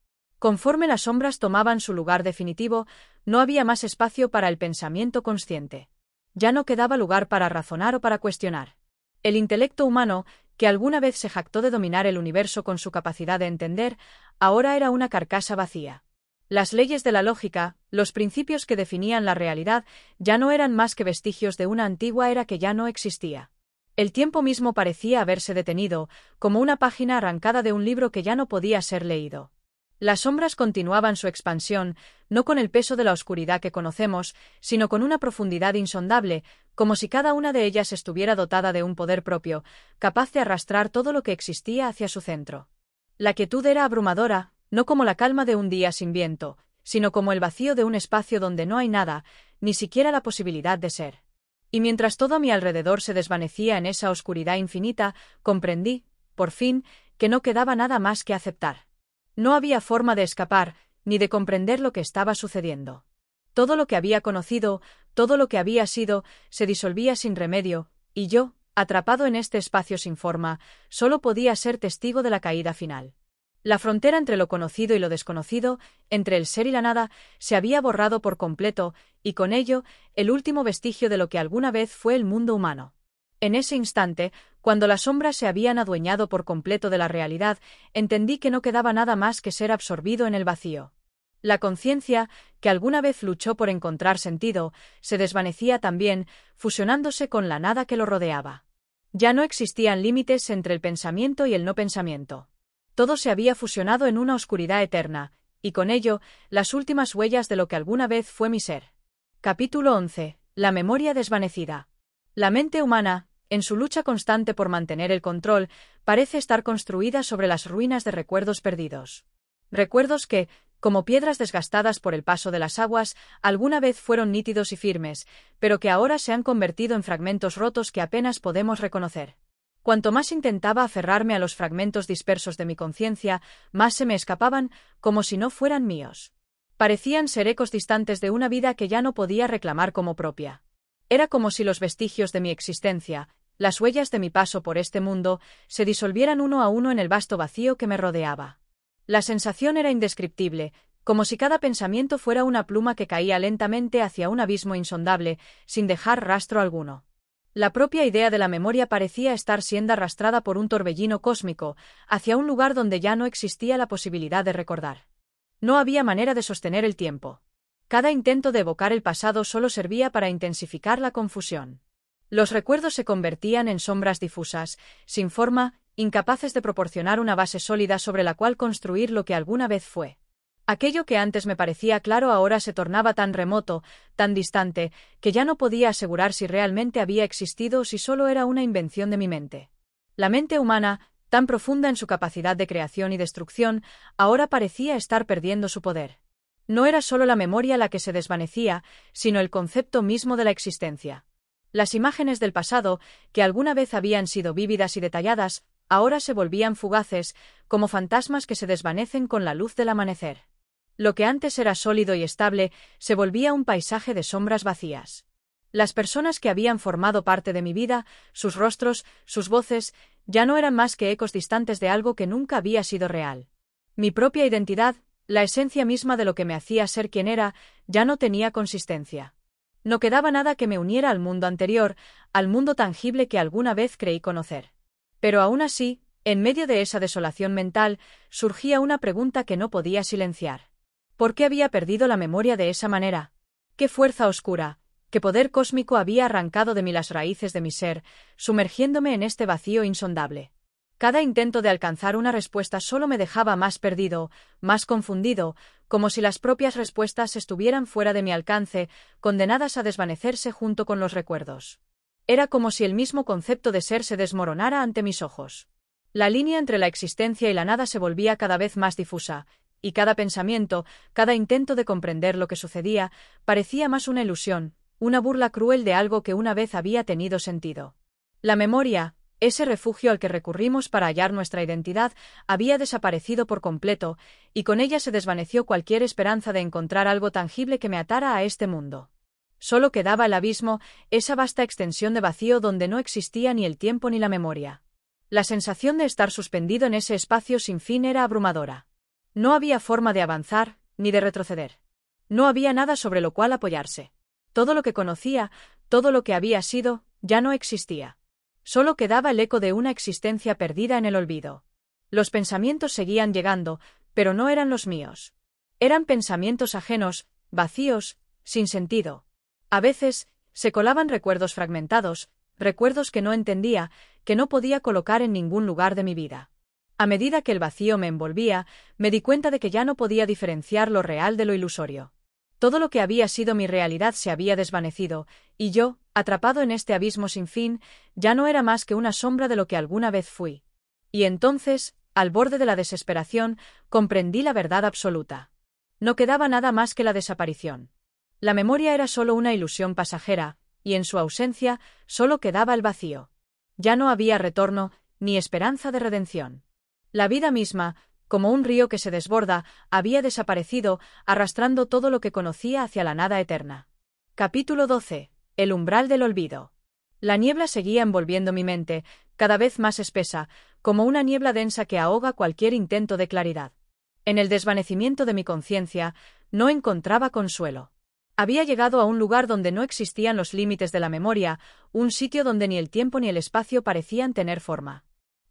A: Conforme las sombras tomaban su lugar definitivo, no había más espacio para el pensamiento consciente. Ya no quedaba lugar para razonar o para cuestionar. El intelecto humano, que alguna vez se jactó de dominar el universo con su capacidad de entender, ahora era una carcasa vacía. Las leyes de la lógica, los principios que definían la realidad, ya no eran más que vestigios de una antigua era que ya no existía. El tiempo mismo parecía haberse detenido, como una página arrancada de un libro que ya no podía ser leído. Las sombras continuaban su expansión, no con el peso de la oscuridad que conocemos, sino con una profundidad insondable, como si cada una de ellas estuviera dotada de un poder propio, capaz de arrastrar todo lo que existía hacia su centro. La quietud era abrumadora, no como la calma de un día sin viento, sino como el vacío de un espacio donde no hay nada, ni siquiera la posibilidad de ser. Y mientras todo a mi alrededor se desvanecía en esa oscuridad infinita, comprendí, por fin, que no quedaba nada más que aceptar. No había forma de escapar, ni de comprender lo que estaba sucediendo. Todo lo que había conocido, todo lo que había sido, se disolvía sin remedio, y yo, atrapado en este espacio sin forma, solo podía ser testigo de la caída final. La frontera entre lo conocido y lo desconocido, entre el ser y la nada, se había borrado por completo, y con ello, el último vestigio de lo que alguna vez fue el mundo humano. En ese instante, cuando las sombras se habían adueñado por completo de la realidad, entendí que no quedaba nada más que ser absorbido en el vacío. La conciencia, que alguna vez luchó por encontrar sentido, se desvanecía también, fusionándose con la nada que lo rodeaba. Ya no existían límites entre el pensamiento y el no pensamiento. Todo se había fusionado en una oscuridad eterna, y con ello, las últimas huellas de lo que alguna vez fue mi ser. Capítulo 11. La memoria desvanecida. La mente humana, en su lucha constante por mantener el control, parece estar construida sobre las ruinas de recuerdos perdidos. Recuerdos que, como piedras desgastadas por el paso de las aguas, alguna vez fueron nítidos y firmes, pero que ahora se han convertido en fragmentos rotos que apenas podemos reconocer. Cuanto más intentaba aferrarme a los fragmentos dispersos de mi conciencia, más se me escapaban, como si no fueran míos. Parecían ser ecos distantes de una vida que ya no podía reclamar como propia. Era como si los vestigios de mi existencia, las huellas de mi paso por este mundo, se disolvieran uno a uno en el vasto vacío que me rodeaba. La sensación era indescriptible, como si cada pensamiento fuera una pluma que caía lentamente hacia un abismo insondable, sin dejar rastro alguno. La propia idea de la memoria parecía estar siendo arrastrada por un torbellino cósmico, hacia un lugar donde ya no existía la posibilidad de recordar. No había manera de sostener el tiempo. Cada intento de evocar el pasado solo servía para intensificar la confusión. Los recuerdos se convertían en sombras difusas, sin forma, incapaces de proporcionar una base sólida sobre la cual construir lo que alguna vez fue. Aquello que antes me parecía claro ahora se tornaba tan remoto, tan distante, que ya no podía asegurar si realmente había existido o si solo era una invención de mi mente. La mente humana, tan profunda en su capacidad de creación y destrucción, ahora parecía estar perdiendo su poder. No era solo la memoria la que se desvanecía, sino el concepto mismo de la existencia. Las imágenes del pasado, que alguna vez habían sido vívidas y detalladas, ahora se volvían fugaces, como fantasmas que se desvanecen con la luz del amanecer. Lo que antes era sólido y estable, se volvía un paisaje de sombras vacías. Las personas que habían formado parte de mi vida, sus rostros, sus voces, ya no eran más que ecos distantes de algo que nunca había sido real. Mi propia identidad, la esencia misma de lo que me hacía ser quien era, ya no tenía consistencia. No quedaba nada que me uniera al mundo anterior, al mundo tangible que alguna vez creí conocer. Pero aún así, en medio de esa desolación mental, surgía una pregunta que no podía silenciar. ¿Por qué había perdido la memoria de esa manera? ¿Qué fuerza oscura, qué poder cósmico había arrancado de mí las raíces de mi ser, sumergiéndome en este vacío insondable? Cada intento de alcanzar una respuesta solo me dejaba más perdido, más confundido, como si las propias respuestas estuvieran fuera de mi alcance, condenadas a desvanecerse junto con los recuerdos. Era como si el mismo concepto de ser se desmoronara ante mis ojos. La línea entre la existencia y la nada se volvía cada vez más difusa, y cada pensamiento, cada intento de comprender lo que sucedía, parecía más una ilusión, una burla cruel de algo que una vez había tenido sentido. La memoria, ese refugio al que recurrimos para hallar nuestra identidad, había desaparecido por completo, y con ella se desvaneció cualquier esperanza de encontrar algo tangible que me atara a este mundo. Solo quedaba el abismo, esa vasta extensión de vacío donde no existía ni el tiempo ni la memoria. La sensación de estar suspendido en ese espacio sin fin era abrumadora. No había forma de avanzar, ni de retroceder. No había nada sobre lo cual apoyarse. Todo lo que conocía, todo lo que había sido, ya no existía. Solo quedaba el eco de una existencia perdida en el olvido. Los pensamientos seguían llegando, pero no eran los míos. Eran pensamientos ajenos, vacíos, sin sentido. A veces, se colaban recuerdos fragmentados, recuerdos que no entendía, que no podía colocar en ningún lugar de mi vida. A medida que el vacío me envolvía, me di cuenta de que ya no podía diferenciar lo real de lo ilusorio. Todo lo que había sido mi realidad se había desvanecido, y yo, atrapado en este abismo sin fin, ya no era más que una sombra de lo que alguna vez fui. Y entonces, al borde de la desesperación, comprendí la verdad absoluta. No quedaba nada más que la desaparición. La memoria era solo una ilusión pasajera, y en su ausencia, solo quedaba el vacío. Ya no había retorno, ni esperanza de redención. La vida misma, como un río que se desborda, había desaparecido, arrastrando todo lo que conocía hacia la nada eterna. Capítulo 12. El umbral del olvido. La niebla seguía envolviendo mi mente, cada vez más espesa, como una niebla densa que ahoga cualquier intento de claridad. En el desvanecimiento de mi conciencia, no encontraba consuelo. Había llegado a un lugar donde no existían los límites de la memoria, un sitio donde ni el tiempo ni el espacio parecían tener forma.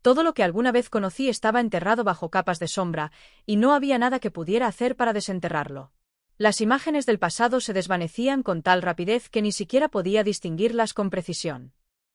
A: Todo lo que alguna vez conocí estaba enterrado bajo capas de sombra, y no había nada que pudiera hacer para desenterrarlo. Las imágenes del pasado se desvanecían con tal rapidez que ni siquiera podía distinguirlas con precisión.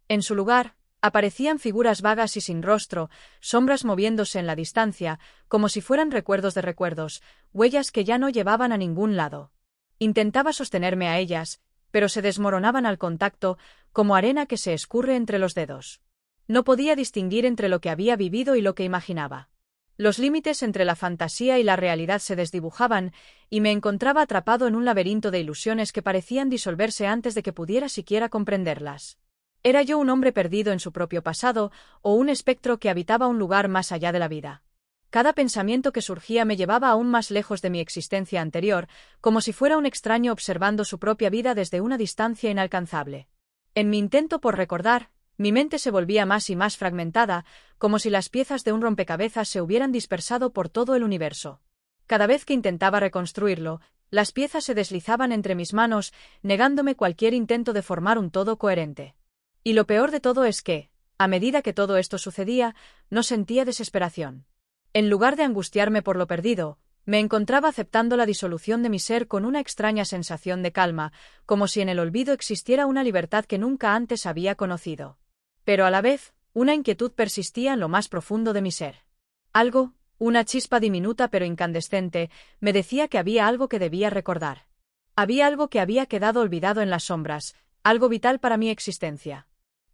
A: En su lugar, aparecían figuras vagas y sin rostro, sombras moviéndose en la distancia, como si fueran recuerdos de recuerdos, huellas que ya no llevaban a ningún lado. Intentaba sostenerme a ellas, pero se desmoronaban al contacto, como arena que se escurre entre los dedos. No podía distinguir entre lo que había vivido y lo que imaginaba. Los límites entre la fantasía y la realidad se desdibujaban, y me encontraba atrapado en un laberinto de ilusiones que parecían disolverse antes de que pudiera siquiera comprenderlas. ¿Era yo un hombre perdido en su propio pasado, o un espectro que habitaba un lugar más allá de la vida? Cada pensamiento que surgía me llevaba aún más lejos de mi existencia anterior, como si fuera un extraño observando su propia vida desde una distancia inalcanzable. En mi intento por recordar, mi mente se volvía más y más fragmentada, como si las piezas de un rompecabezas se hubieran dispersado por todo el universo. Cada vez que intentaba reconstruirlo, las piezas se deslizaban entre mis manos, negándome cualquier intento de formar un todo coherente. Y lo peor de todo es que, a medida que todo esto sucedía, no sentía desesperación. En lugar de angustiarme por lo perdido, me encontraba aceptando la disolución de mi ser con una extraña sensación de calma, como si en el olvido existiera una libertad que nunca antes había conocido. Pero a la vez, una inquietud persistía en lo más profundo de mi ser. Algo, una chispa diminuta pero incandescente, me decía que había algo que debía recordar. Había algo que había quedado olvidado en las sombras, algo vital para mi existencia.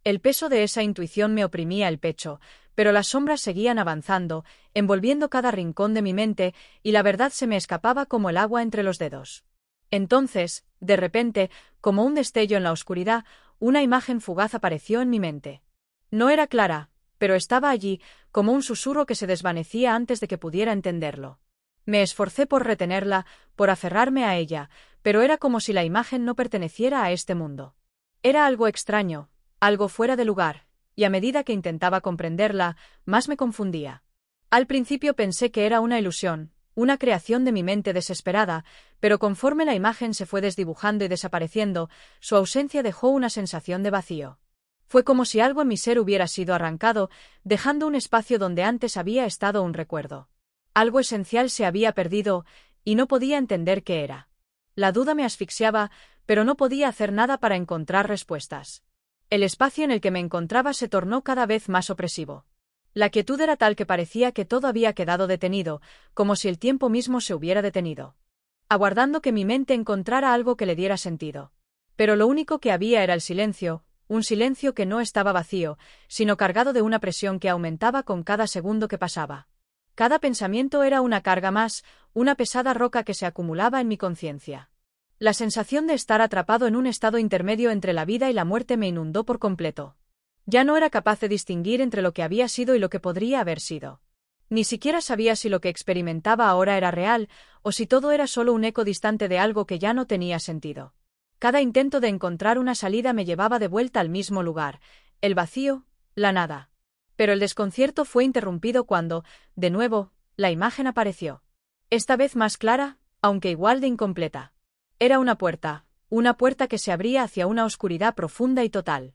A: El peso de esa intuición me oprimía el pecho, pero las sombras seguían avanzando, envolviendo cada rincón de mi mente, y la verdad se me escapaba como el agua entre los dedos. Entonces, de repente, como un destello en la oscuridad, una imagen fugaz apareció en mi mente. No era clara, pero estaba allí, como un susurro que se desvanecía antes de que pudiera entenderlo. Me esforcé por retenerla, por aferrarme a ella, pero era como si la imagen no perteneciera a este mundo. Era algo extraño, algo fuera de lugar, y a medida que intentaba comprenderla, más me confundía. Al principio pensé que era una ilusión, una creación de mi mente desesperada, pero conforme la imagen se fue desdibujando y desapareciendo, su ausencia dejó una sensación de vacío. Fue como si algo en mi ser hubiera sido arrancado, dejando un espacio donde antes había estado un recuerdo. Algo esencial se había perdido, y no podía entender qué era. La duda me asfixiaba, pero no podía hacer nada para encontrar respuestas. El espacio en el que me encontraba se tornó cada vez más opresivo. La quietud era tal que parecía que todo había quedado detenido, como si el tiempo mismo se hubiera detenido, aguardando que mi mente encontrara algo que le diera sentido. Pero lo único que había era el silencio, un silencio que no estaba vacío, sino cargado de una presión que aumentaba con cada segundo que pasaba. Cada pensamiento era una carga más, una pesada roca que se acumulaba en mi conciencia. La sensación de estar atrapado en un estado intermedio entre la vida y la muerte me inundó por completo. Ya no era capaz de distinguir entre lo que había sido y lo que podría haber sido. Ni siquiera sabía si lo que experimentaba ahora era real, o si todo era solo un eco distante de algo que ya no tenía sentido. Cada intento de encontrar una salida me llevaba de vuelta al mismo lugar, el vacío, la nada. Pero el desconcierto fue interrumpido cuando, de nuevo, la imagen apareció. Esta vez más clara, aunque igual de incompleta. Era una puerta que se abría hacia una oscuridad profunda y total.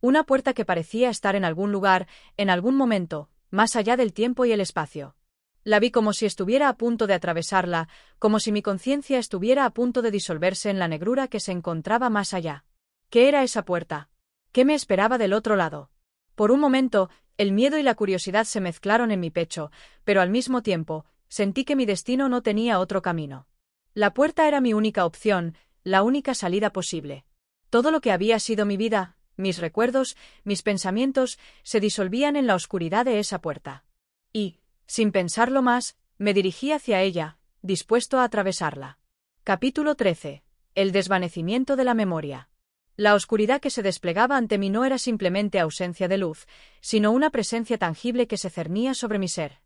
A: Una puerta que parecía estar en algún lugar, en algún momento, más allá del tiempo y el espacio. La vi como si estuviera a punto de atravesarla, como si mi conciencia estuviera a punto de disolverse en la negrura que se encontraba más allá. ¿Qué era esa puerta? ¿Qué me esperaba del otro lado? Por un momento, el miedo y la curiosidad se mezclaron en mi pecho, pero al mismo tiempo, sentí que mi destino no tenía otro camino. La puerta era mi única opción, la única salida posible. Todo lo que había sido mi vida, mis recuerdos, mis pensamientos, se disolvían en la oscuridad de esa puerta. Y, sin pensarlo más, me dirigí hacia ella, dispuesto a atravesarla. Capítulo 13. El desvanecimiento de la memoria. La oscuridad que se desplegaba ante mí no era simplemente ausencia de luz, sino una presencia tangible que se cernía sobre mi ser.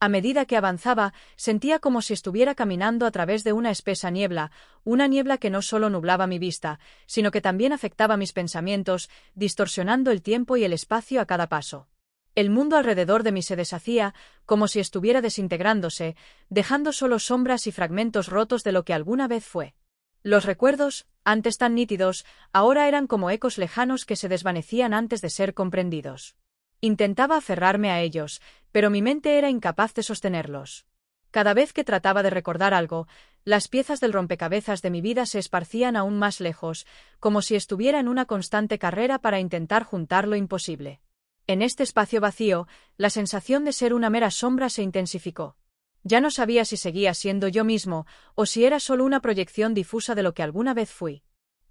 A: A medida que avanzaba, sentía como si estuviera caminando a través de una espesa niebla, una niebla que no solo nublaba mi vista, sino que también afectaba mis pensamientos, distorsionando el tiempo y el espacio a cada paso. El mundo alrededor de mí se deshacía, como si estuviera desintegrándose, dejando solo sombras y fragmentos rotos de lo que alguna vez fue. Los recuerdos, antes tan nítidos, ahora eran como ecos lejanos que se desvanecían antes de ser comprendidos. Intentaba aferrarme a ellos, pero mi mente era incapaz de sostenerlos. Cada vez que trataba de recordar algo, las piezas del rompecabezas de mi vida se esparcían aún más lejos, como si estuviera en una constante carrera para intentar juntar lo imposible. En este espacio vacío, la sensación de ser una mera sombra se intensificó. Ya no sabía si seguía siendo yo mismo, o si era solo una proyección difusa de lo que alguna vez fui.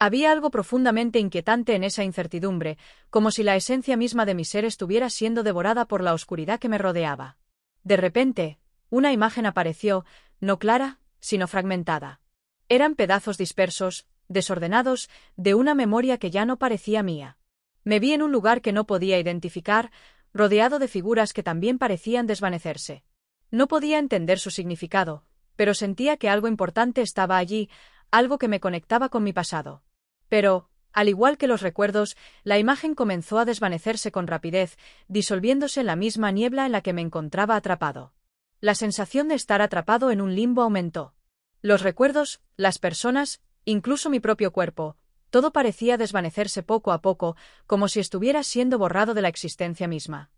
A: Había algo profundamente inquietante en esa incertidumbre, como si la esencia misma de mi ser estuviera siendo devorada por la oscuridad que me rodeaba. De repente, una imagen apareció, no clara, sino fragmentada. Eran pedazos dispersos, desordenados, de una memoria que ya no parecía mía. Me vi en un lugar que no podía identificar, rodeado de figuras que también parecían desvanecerse. No podía entender su significado, pero sentía que algo importante estaba allí, algo que me conectaba con mi pasado. Pero, al igual que los recuerdos, la imagen comenzó a desvanecerse con rapidez, disolviéndose en la misma niebla en la que me encontraba atrapado. La sensación de estar atrapado en un limbo aumentó. Los recuerdos, las personas, incluso mi propio cuerpo, todo parecía desvanecerse poco a poco, como si estuviera siendo borrado de la existencia misma.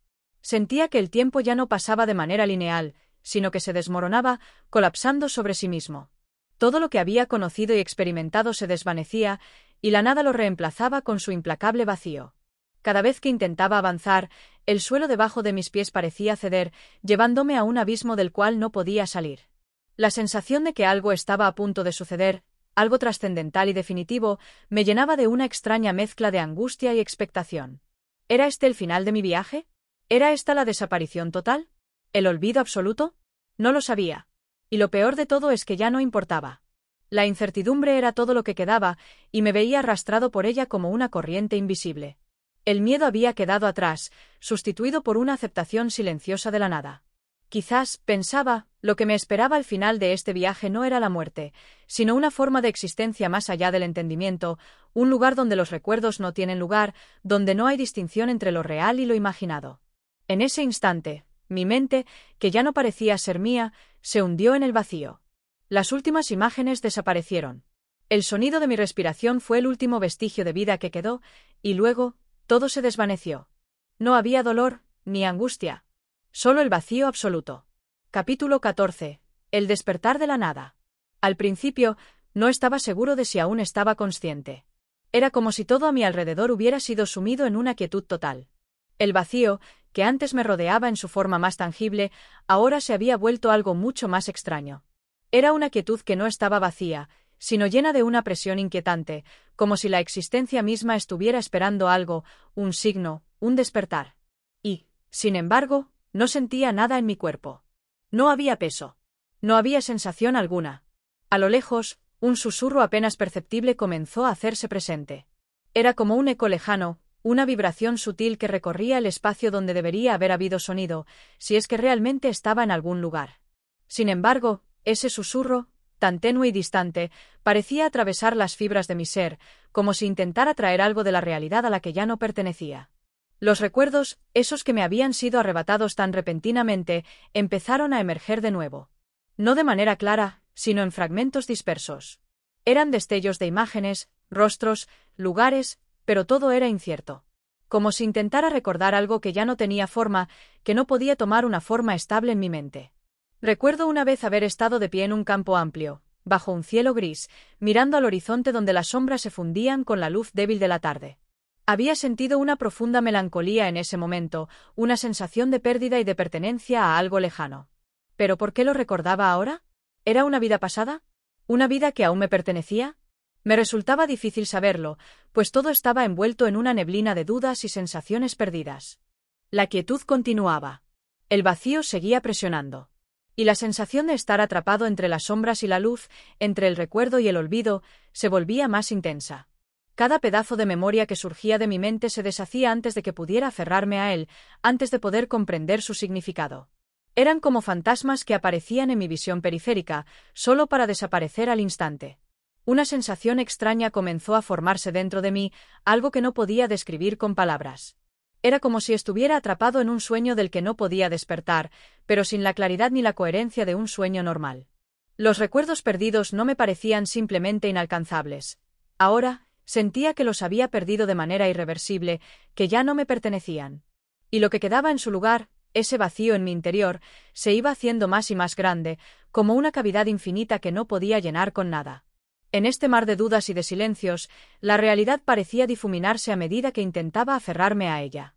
A: Sentía que el tiempo ya no pasaba de manera lineal, sino que se desmoronaba, colapsando sobre sí mismo. Todo lo que había conocido y experimentado se desvanecía, y la nada lo reemplazaba con su implacable vacío. Cada vez que intentaba avanzar, el suelo debajo de mis pies parecía ceder, llevándome a un abismo del cual no podía salir. La sensación de que algo estaba a punto de suceder, algo trascendental y definitivo, me llenaba de una extraña mezcla de angustia y expectación. ¿Era este el final de mi viaje? ¿Era esta la desaparición total? ¿El olvido absoluto? No lo sabía. Y lo peor de todo es que ya no importaba. La incertidumbre era todo lo que quedaba, y me veía arrastrado por ella como una corriente invisible. El miedo había quedado atrás, sustituido por una aceptación silenciosa de la nada. Quizás, pensaba, lo que me esperaba al final de este viaje no era la muerte, sino una forma de existencia más allá del entendimiento, un lugar donde los recuerdos no tienen lugar, donde no hay distinción entre lo real y lo imaginado. En ese instante, mi mente, que ya no parecía ser mía, se hundió en el vacío. Las últimas imágenes desaparecieron. El sonido de mi respiración fue el último vestigio de vida que quedó, y luego, todo se desvaneció. No había dolor, ni angustia. Solo el vacío absoluto. Capítulo 14. El despertar de la nada. Al principio, no estaba seguro de si aún estaba consciente. Era como si todo a mi alrededor hubiera sido sumido en una quietud total. El vacío, que antes me rodeaba en su forma más tangible, ahora se había vuelto algo mucho más extraño. Era una quietud que no estaba vacía, sino llena de una presión inquietante, como si la existencia misma estuviera esperando algo, un signo, un despertar. Y, sin embargo, no sentía nada en mi cuerpo. No había peso. No había sensación alguna. A lo lejos, un susurro apenas perceptible comenzó a hacerse presente. Era como un eco lejano, una vibración sutil que recorría el espacio donde debería haber habido sonido, si es que realmente estaba en algún lugar. Sin embargo, ese susurro, tan tenue y distante, parecía atravesar las fibras de mi ser, como si intentara traer algo de la realidad a la que ya no pertenecía. Los recuerdos, esos que me habían sido arrebatados tan repentinamente, empezaron a emerger de nuevo. No de manera clara, sino en fragmentos dispersos. Eran destellos de imágenes, rostros, lugares, pero todo era incierto. Como si intentara recordar algo que ya no tenía forma, que no podía tomar una forma estable en mi mente. Recuerdo una vez haber estado de pie en un campo amplio, bajo un cielo gris, mirando al horizonte donde las sombras se fundían con la luz débil de la tarde. Había sentido una profunda melancolía en ese momento, una sensación de pérdida y de pertenencia a algo lejano. ¿Pero por qué lo recordaba ahora? ¿Era una vida pasada? ¿Una vida que aún me pertenecía? Me resultaba difícil saberlo, pues todo estaba envuelto en una neblina de dudas y sensaciones perdidas. La quietud continuaba. El vacío seguía presionando. Y la sensación de estar atrapado entre las sombras y la luz, entre el recuerdo y el olvido, se volvía más intensa. Cada pedazo de memoria que surgía de mi mente se deshacía antes de que pudiera aferrarme a él, antes de poder comprender su significado. Eran como fantasmas que aparecían en mi visión periférica, solo para desaparecer al instante. Una sensación extraña comenzó a formarse dentro de mí, algo que no podía describir con palabras. Era como si estuviera atrapado en un sueño del que no podía despertar, pero sin la claridad ni la coherencia de un sueño normal. Los recuerdos perdidos no me parecían simplemente inalcanzables. Ahora, sentía que los había perdido de manera irreversible, que ya no me pertenecían. Y lo que quedaba en su lugar, ese vacío en mi interior, se iba haciendo más y más grande, como una cavidad infinita que no podía llenar con nada. En este mar de dudas y de silencios, la realidad parecía difuminarse a medida que intentaba aferrarme a ella.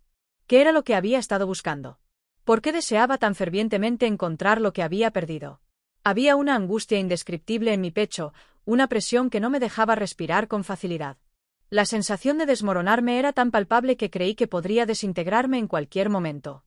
A: ¿Qué era lo que había estado buscando? ¿Por qué deseaba tan fervientemente encontrar lo que había perdido? Había una angustia indescriptible en mi pecho, una presión que no me dejaba respirar con facilidad. La sensación de desmoronarme era tan palpable que creí que podría desintegrarme en cualquier momento.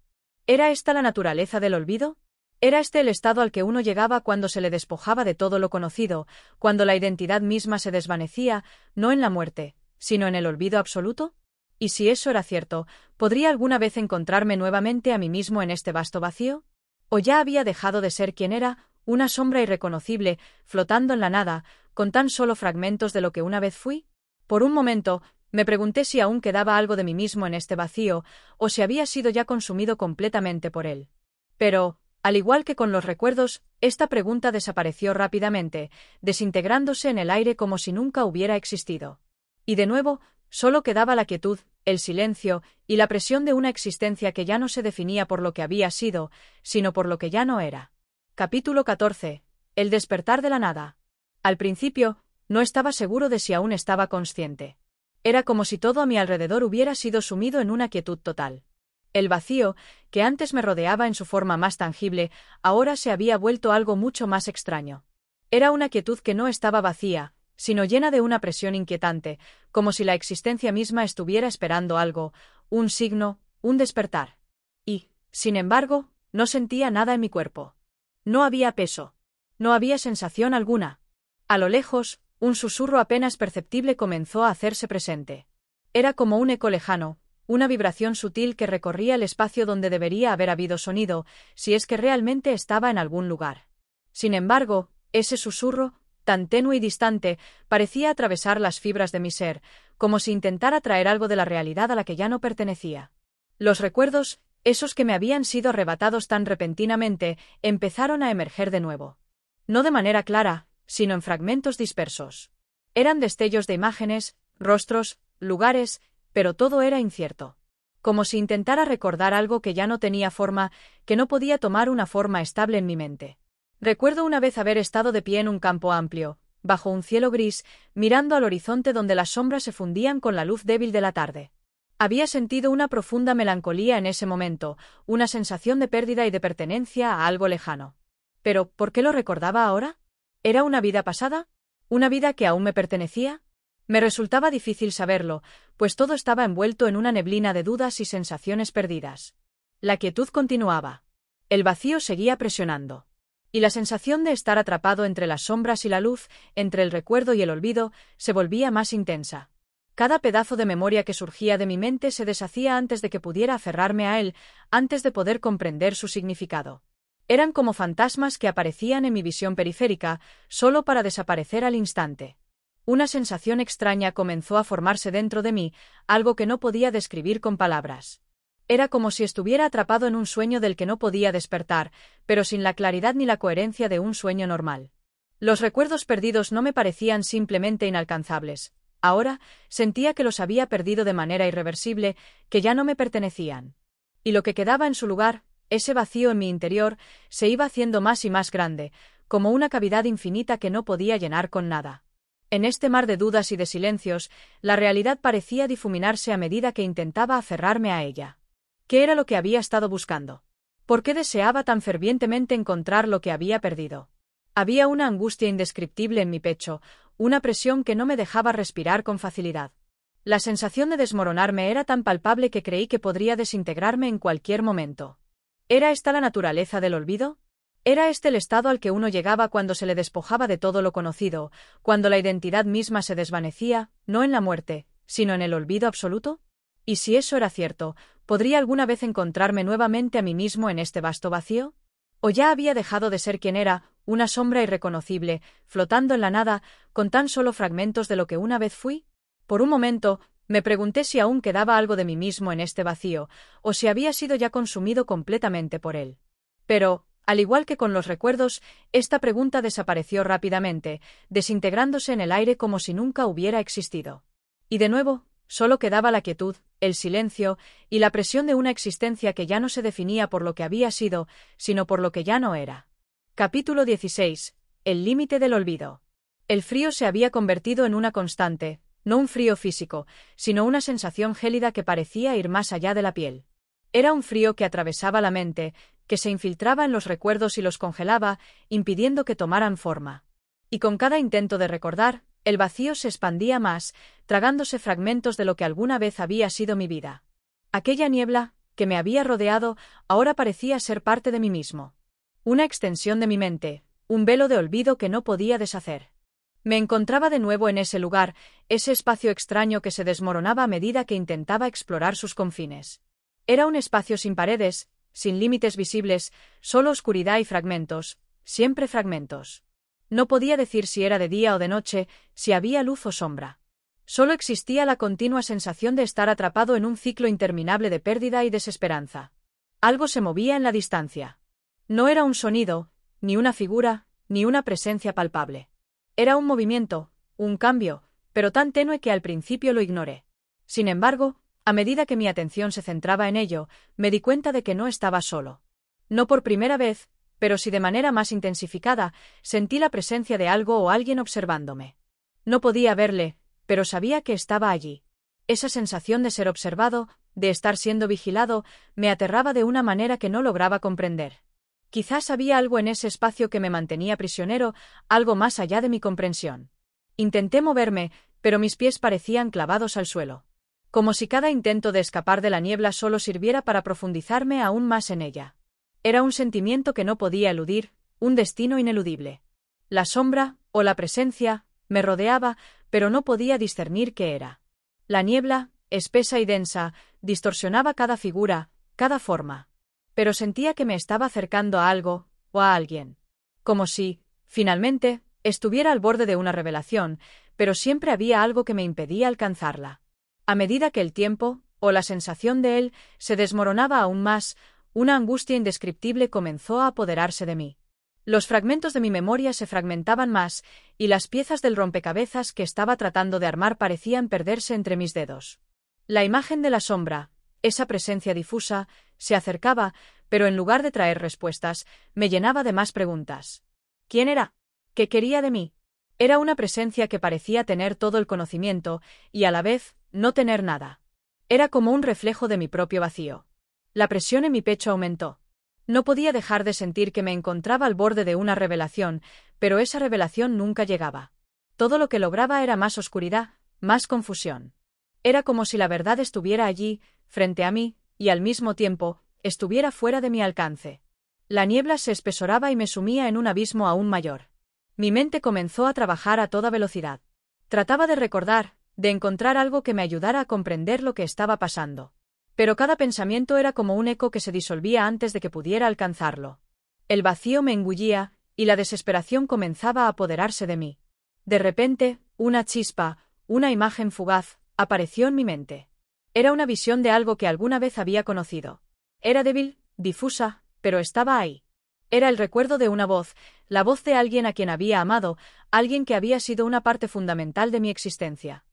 A: ¿Era esta la naturaleza del olvido? ¿Era este el estado al que uno llegaba cuando se le despojaba de todo lo conocido, cuando la identidad misma se desvanecía, no en la muerte, sino en el olvido absoluto? Y si eso era cierto, ¿podría alguna vez encontrarme nuevamente a mí mismo en este vasto vacío? ¿O ya había dejado de ser quien era, una sombra irreconocible, flotando en la nada, con tan solo fragmentos de lo que una vez fui? Por un momento, me pregunté si aún quedaba algo de mí mismo en este vacío, o si había sido ya consumido completamente por él. Pero, al igual que con los recuerdos, esta pregunta desapareció rápidamente, desintegrándose en el aire como si nunca hubiera existido. Y de nuevo, solo quedaba la quietud, el silencio, y la presión de una existencia que ya no se definía por lo que había sido, sino por lo que ya no era. Capítulo 14. El despertar de la nada. Al principio, no estaba seguro de si aún estaba consciente. Era como si todo a mi alrededor hubiera sido sumido en una quietud total. El vacío, que antes me rodeaba en su forma más tangible, ahora se había vuelto algo mucho más extraño. Era una quietud que no estaba vacía, sino llena de una presión inquietante, como si la existencia misma estuviera esperando algo, un signo, un despertar. Y, sin embargo, no sentía nada en mi cuerpo. No había peso. No había sensación alguna. A lo lejos, un susurro apenas perceptible comenzó a hacerse presente. Era como un eco lejano, una vibración sutil que recorría el espacio donde debería haber habido sonido, si es que realmente estaba en algún lugar. Sin embargo, ese susurro, tan tenue y distante, parecía atravesar las fibras de mi ser, como si intentara traer algo de la realidad a la que ya no pertenecía. Los recuerdos, esos que me habían sido arrebatados tan repentinamente, empezaron a emerger de nuevo. No de manera clara, sino en fragmentos dispersos. Eran destellos de imágenes, rostros, lugares, pero todo era incierto. Como si intentara recordar algo que ya no tenía forma, que no podía tomar una forma estable en mi mente. Recuerdo una vez haber estado de pie en un campo amplio, bajo un cielo gris, mirando al horizonte donde las sombras se fundían con la luz débil de la tarde. Había sentido una profunda melancolía en ese momento, una sensación de pérdida y de pertenencia a algo lejano. Pero, ¿por qué lo recordaba ahora? ¿Era una vida pasada? ¿Una vida que aún me pertenecía? Me resultaba difícil saberlo, pues todo estaba envuelto en una neblina de dudas y sensaciones perdidas. La quietud continuaba. El vacío seguía presionando. Y la sensación de estar atrapado entre las sombras y la luz, entre el recuerdo y el olvido, se volvía más intensa. Cada pedazo de memoria que surgía de mi mente se deshacía antes de que pudiera aferrarme a él, antes de poder comprender su significado. Eran como fantasmas que aparecían en mi visión periférica, solo para desaparecer al instante. Una sensación extraña comenzó a formarse dentro de mí, algo que no podía describir con palabras. Era como si estuviera atrapado en un sueño del que no podía despertar, pero sin la claridad ni la coherencia de un sueño normal. Los recuerdos perdidos no me parecían simplemente inalcanzables. Ahora, sentía que los había perdido de manera irreversible, que ya no me pertenecían. Y lo que quedaba en su lugar, ese vacío en mi interior, se iba haciendo más y más grande, como una cavidad infinita que no podía llenar con nada. En este mar de dudas y de silencios, la realidad parecía difuminarse a medida que intentaba aferrarme a ella. ¿Qué era lo que había estado buscando? ¿Por qué deseaba tan fervientemente encontrar lo que había perdido? Había una angustia indescriptible en mi pecho, una presión que no me dejaba respirar con facilidad. La sensación de desmoronarme era tan palpable que creí que podría desintegrarme en cualquier momento. ¿Era esta la naturaleza del olvido? ¿Era este el estado al que uno llegaba cuando se le despojaba de todo lo conocido, cuando la identidad misma se desvanecía, no en la muerte, sino en el olvido absoluto? Y si eso era cierto, ¿podría alguna vez encontrarme nuevamente a mí mismo en este vasto vacío? ¿O ya había dejado de ser quien era, una sombra irreconocible, flotando en la nada, con tan solo fragmentos de lo que una vez fui? Por un momento, me pregunté si aún quedaba algo de mí mismo en este vacío, o si había sido ya consumido completamente por él. Pero, al igual que con los recuerdos, esta pregunta desapareció rápidamente, desintegrándose en el aire como si nunca hubiera existido. Y de nuevo, solo quedaba la quietud, el silencio, y la presión de una existencia que ya no se definía por lo que había sido, sino por lo que ya no era. Capítulo 16. El límite del olvido. El frío se había convertido en una constante, no un frío físico, sino una sensación gélida que parecía ir más allá de la piel. Era un frío que atravesaba la mente, que se infiltraba en los recuerdos y los congelaba, impidiendo que tomaran forma. Y con cada intento de recordar, el vacío se expandía más, tragándose fragmentos de lo que alguna vez había sido mi vida. Aquella niebla, que me había rodeado, ahora parecía ser parte de mí mismo. Una extensión de mi mente, un velo de olvido que no podía deshacer. Me encontraba de nuevo en ese lugar, ese espacio extraño que se desmoronaba a medida que intentaba explorar sus confines. Era un espacio sin paredes, sin límites visibles, solo oscuridad y fragmentos, siempre fragmentos. No podía decir si era de día o de noche, si había luz o sombra. Solo existía la continua sensación de estar atrapado en un ciclo interminable de pérdida y desesperanza. Algo se movía en la distancia. No era un sonido, ni una figura, ni una presencia palpable. Era un movimiento, un cambio, pero tan tenue que al principio lo ignoré. Sin embargo, a medida que mi atención se centraba en ello, me di cuenta de que no estaba solo. No por primera vez, pero sí de manera más intensificada, sentí la presencia de algo o alguien observándome. No podía verle, pero sabía que estaba allí. Esa sensación de ser observado, de estar siendo vigilado, me aterraba de una manera que no lograba comprender. Quizás había algo en ese espacio que me mantenía prisionero, algo más allá de mi comprensión. Intenté moverme, pero mis pies parecían clavados al suelo. Como si cada intento de escapar de la niebla solo sirviera para profundizarme aún más en ella. Era un sentimiento que no podía eludir, un destino ineludible. La sombra, o la presencia, me rodeaba, pero no podía discernir qué era. La niebla, espesa y densa, distorsionaba cada figura, cada forma. Pero sentía que me estaba acercando a algo, o a alguien. Como si, finalmente, estuviera al borde de una revelación, pero siempre había algo que me impedía alcanzarla. A medida que el tiempo, o la sensación de él, se desmoronaba aún más, una angustia indescriptible comenzó a apoderarse de mí. Los fragmentos de mi memoria se fragmentaban más, y las piezas del rompecabezas que estaba tratando de armar parecían perderse entre mis dedos. La imagen de la sombra, esa presencia difusa, se acercaba, pero en lugar de traer respuestas, me llenaba de más preguntas. ¿Quién era? ¿Qué quería de mí? Era una presencia que parecía tener todo el conocimiento, y a la vez, no tener nada. Era como un reflejo de mi propio vacío. La presión en mi pecho aumentó. No podía dejar de sentir que me encontraba al borde de una revelación, pero esa revelación nunca llegaba. Todo lo que lograba era más oscuridad, más confusión. Era como si la verdad estuviera allí, frente a mí, y al mismo tiempo, estuviera fuera de mi alcance. La niebla se espesoraba y me sumía en un abismo aún mayor. Mi mente comenzó a trabajar a toda velocidad. Trataba de recordar, de encontrar algo que me ayudara a comprender lo que estaba pasando. Pero cada pensamiento era como un eco que se disolvía antes de que pudiera alcanzarlo. El vacío me engullía, y la desesperación comenzaba a apoderarse de mí. De repente, una chispa, una imagen fugaz, apareció en mi mente. Era una visión de algo que alguna vez había conocido. Era débil, difusa, pero estaba ahí. Era el recuerdo de una voz, la voz de alguien a quien había amado, alguien que había sido una parte fundamental de mi existencia.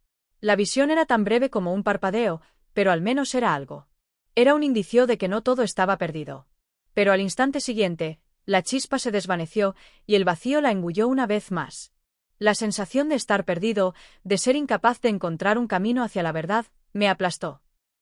A: La visión era tan breve como un parpadeo, pero al menos era algo. Era un indicio de que no todo estaba perdido. Pero al instante siguiente, la chispa se desvaneció y el vacío la engulló una vez más. La sensación de estar perdido, de ser incapaz de encontrar un camino hacia la verdad, me aplastó.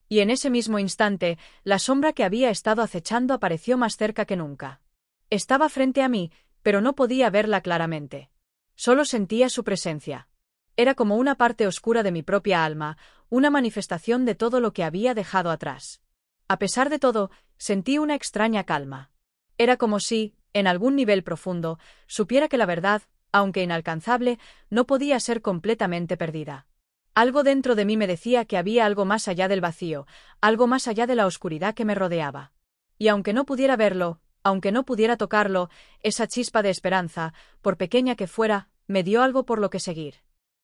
A: Y en ese mismo instante, la sombra que había estado acechando apareció más cerca que nunca. Estaba frente a mí, pero no podía verla claramente. Solo sentía su presencia. Era como una parte oscura de mi propia alma, una manifestación de todo lo que había dejado atrás. A pesar de todo, sentí una extraña calma. Era como si, en algún nivel profundo, supiera que la verdad, aunque inalcanzable, no podía ser completamente perdida. Algo dentro de mí me decía que había algo más allá del vacío, algo más allá de la oscuridad que me rodeaba. Y aunque no pudiera verlo, aunque no pudiera tocarlo, esa chispa de esperanza, por pequeña que fuera, me dio algo por lo que seguir.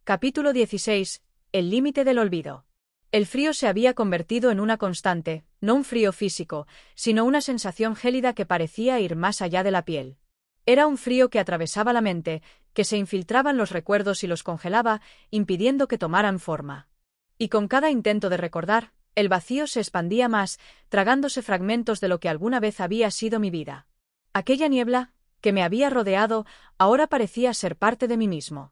A: Capítulo 16. El límite del olvido. El frío se había convertido en una constante, no un frío físico, sino una sensación gélida que parecía ir más allá de la piel. Era un frío que atravesaba la mente, que se infiltraba en los recuerdos y los congelaba, impidiendo que tomaran forma. Y con cada intento de recordar, el vacío se expandía más, tragándose fragmentos de lo que alguna vez había sido mi vida. Aquella niebla, que me había rodeado, ahora parecía ser parte de mí mismo.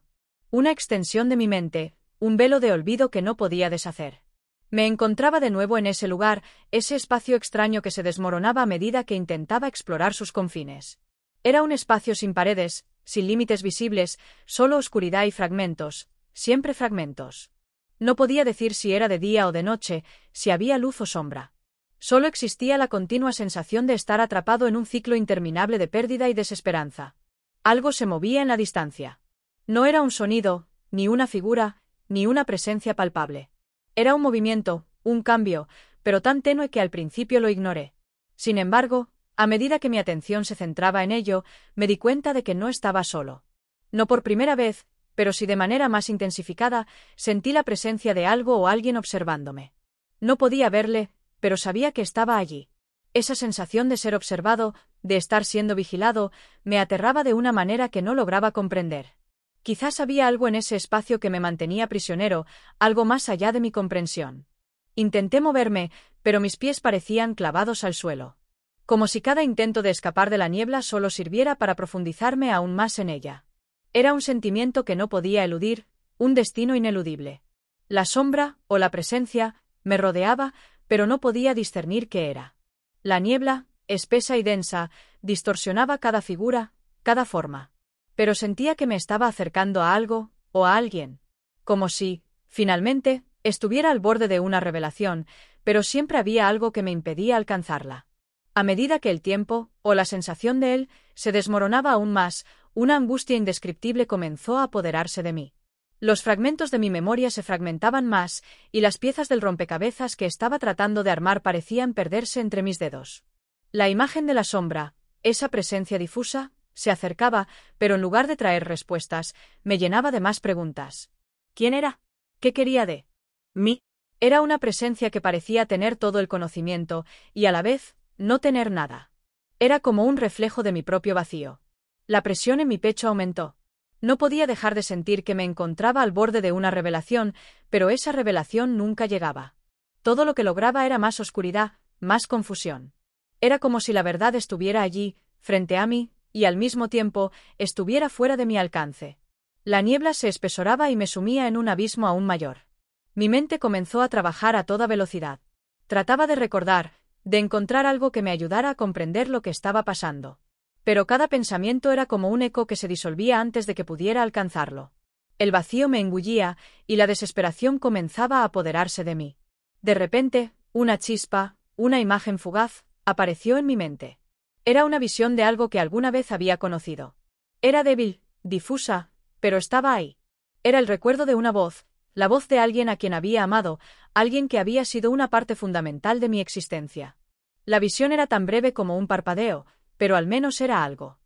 A: Una extensión de mi mente, un velo de olvido que no podía deshacer. Me encontraba de nuevo en ese lugar, ese espacio extraño que se desmoronaba a medida que intentaba explorar sus confines. Era un espacio sin paredes, sin límites visibles, solo oscuridad y fragmentos, siempre fragmentos. No podía decir si era de día o de noche, si había luz o sombra. Solo existía la continua sensación de estar atrapado en un ciclo interminable de pérdida y desesperanza. Algo se movía en la distancia. No era un sonido, ni una figura, ni una presencia palpable. Era un movimiento, un cambio, pero tan tenue que al principio lo ignoré. Sin embargo, a medida que mi atención se centraba en ello, me di cuenta de que no estaba solo. No por primera vez, pero sí de manera más intensificada, sentí la presencia de algo o alguien observándome. No podía verle, pero sabía que estaba allí. Esa sensación de ser observado, de estar siendo vigilado, me aterraba de una manera que no lograba comprender. Quizás había algo en ese espacio que me mantenía prisionero, algo más allá de mi comprensión. Intenté moverme, pero mis pies parecían clavados al suelo. Como si cada intento de escapar de la niebla solo sirviera para profundizarme aún más en ella. Era un sentimiento que no podía eludir, un destino ineludible. La sombra, o la presencia, me rodeaba, pero no podía discernir qué era. La niebla, espesa y densa, distorsionaba cada figura, cada forma. Pero sentía que me estaba acercando a algo, o a alguien. Como si, finalmente, estuviera al borde de una revelación, pero siempre había algo que me impedía alcanzarla. A medida que el tiempo, o la sensación de él, se desmoronaba aún más, una angustia indescriptible comenzó a apoderarse de mí. Los fragmentos de mi memoria se fragmentaban más, y las piezas del rompecabezas que estaba tratando de armar parecían perderse entre mis dedos. La imagen de la sombra, esa presencia difusa, se acercaba, pero en lugar de traer respuestas, me llenaba de más preguntas. ¿Quién era? ¿Qué quería de mí? Era una presencia que parecía tener todo el conocimiento, y a la vez, no tener nada. Era como un reflejo de mi propio vacío. La presión en mi pecho aumentó. No podía dejar de sentir que me encontraba al borde de una revelación, pero esa revelación nunca llegaba. Todo lo que lograba era más oscuridad, más confusión. Era como si la verdad estuviera allí, frente a mí, y al mismo tiempo, estuviera fuera de mi alcance. La niebla se espesoraba y me sumía en un abismo aún mayor. Mi mente comenzó a trabajar a toda velocidad. Trataba de recordar, de encontrar algo que me ayudara a comprender lo que estaba pasando. Pero cada pensamiento era como un eco que se disolvía antes de que pudiera alcanzarlo. El vacío me engullía, y la desesperación comenzaba a apoderarse de mí. De repente, una chispa, una imagen fugaz, apareció en mi mente. Era una visión de algo que alguna vez había conocido. Era débil, difusa, pero estaba ahí. Era el recuerdo de una voz, la voz de alguien a quien había amado, alguien que había sido una parte fundamental de mi existencia. La visión era tan breve como un parpadeo, pero al menos era algo.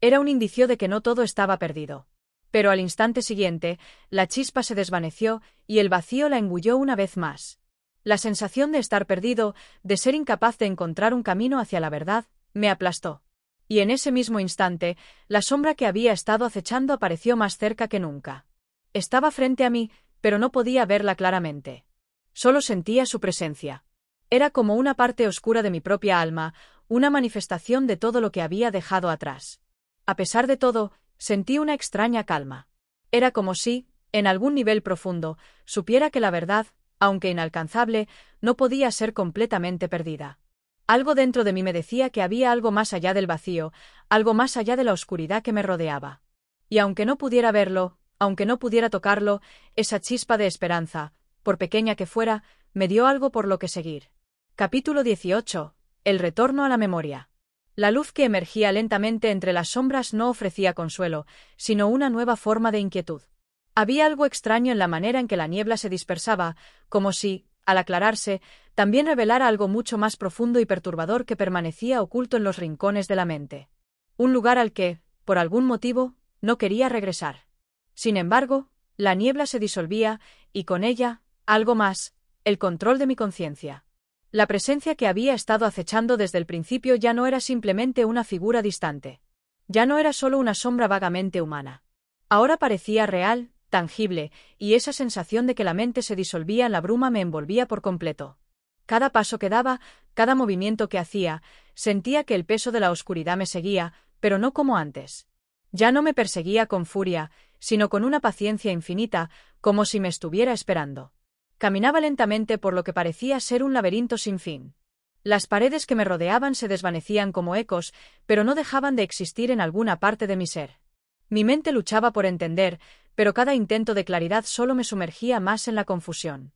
A: Era un indicio de que no todo estaba perdido. Pero al instante siguiente, la chispa se desvaneció y el vacío la engulló una vez más. La sensación de estar perdido, de ser incapaz de encontrar un camino hacia la verdad, me aplastó. Y en ese mismo instante, la sombra que había estado acechando apareció más cerca que nunca. Estaba frente a mí, pero no podía verla claramente. Solo sentía su presencia. Era como una parte oscura de mi propia alma, una manifestación de todo lo que había dejado atrás. A pesar de todo, sentí una extraña calma. Era como si, en algún nivel profundo, supiera que la verdad, aunque inalcanzable, no podía ser completamente perdida. Algo dentro de mí me decía que había algo más allá del vacío, algo más allá de la oscuridad que me rodeaba. Y aunque no pudiera verlo, aunque no pudiera tocarlo, esa chispa de esperanza, por pequeña que fuera, me dio algo por lo que seguir. Capítulo 18. El retorno a la memoria. La luz que emergía lentamente entre las sombras no ofrecía consuelo, sino una nueva forma de inquietud. Había algo extraño en la manera en que la niebla se dispersaba, como si, al aclararse, también revelara algo mucho más profundo y perturbador que permanecía oculto en los rincones de la mente. Un lugar al que, por algún motivo, no quería regresar. Sin embargo, la niebla se disolvía, y con ella, algo más, el control de mi conciencia. La presencia que había estado acechando desde el principio ya no era simplemente una figura distante. Ya no era solo una sombra vagamente humana. Ahora parecía real, tangible, y esa sensación de que la mente se disolvía en la bruma me envolvía por completo. Cada paso que daba, cada movimiento que hacía, sentía que el peso de la oscuridad me seguía, pero no como antes. Ya no me perseguía con furia, sino con una paciencia infinita, como si me estuviera esperando. Caminaba lentamente por lo que parecía ser un laberinto sin fin. Las paredes que me rodeaban se desvanecían como ecos, pero no dejaban de existir en alguna parte de mi ser. Mi mente luchaba por entender, pero cada intento de claridad solo me sumergía más en la confusión.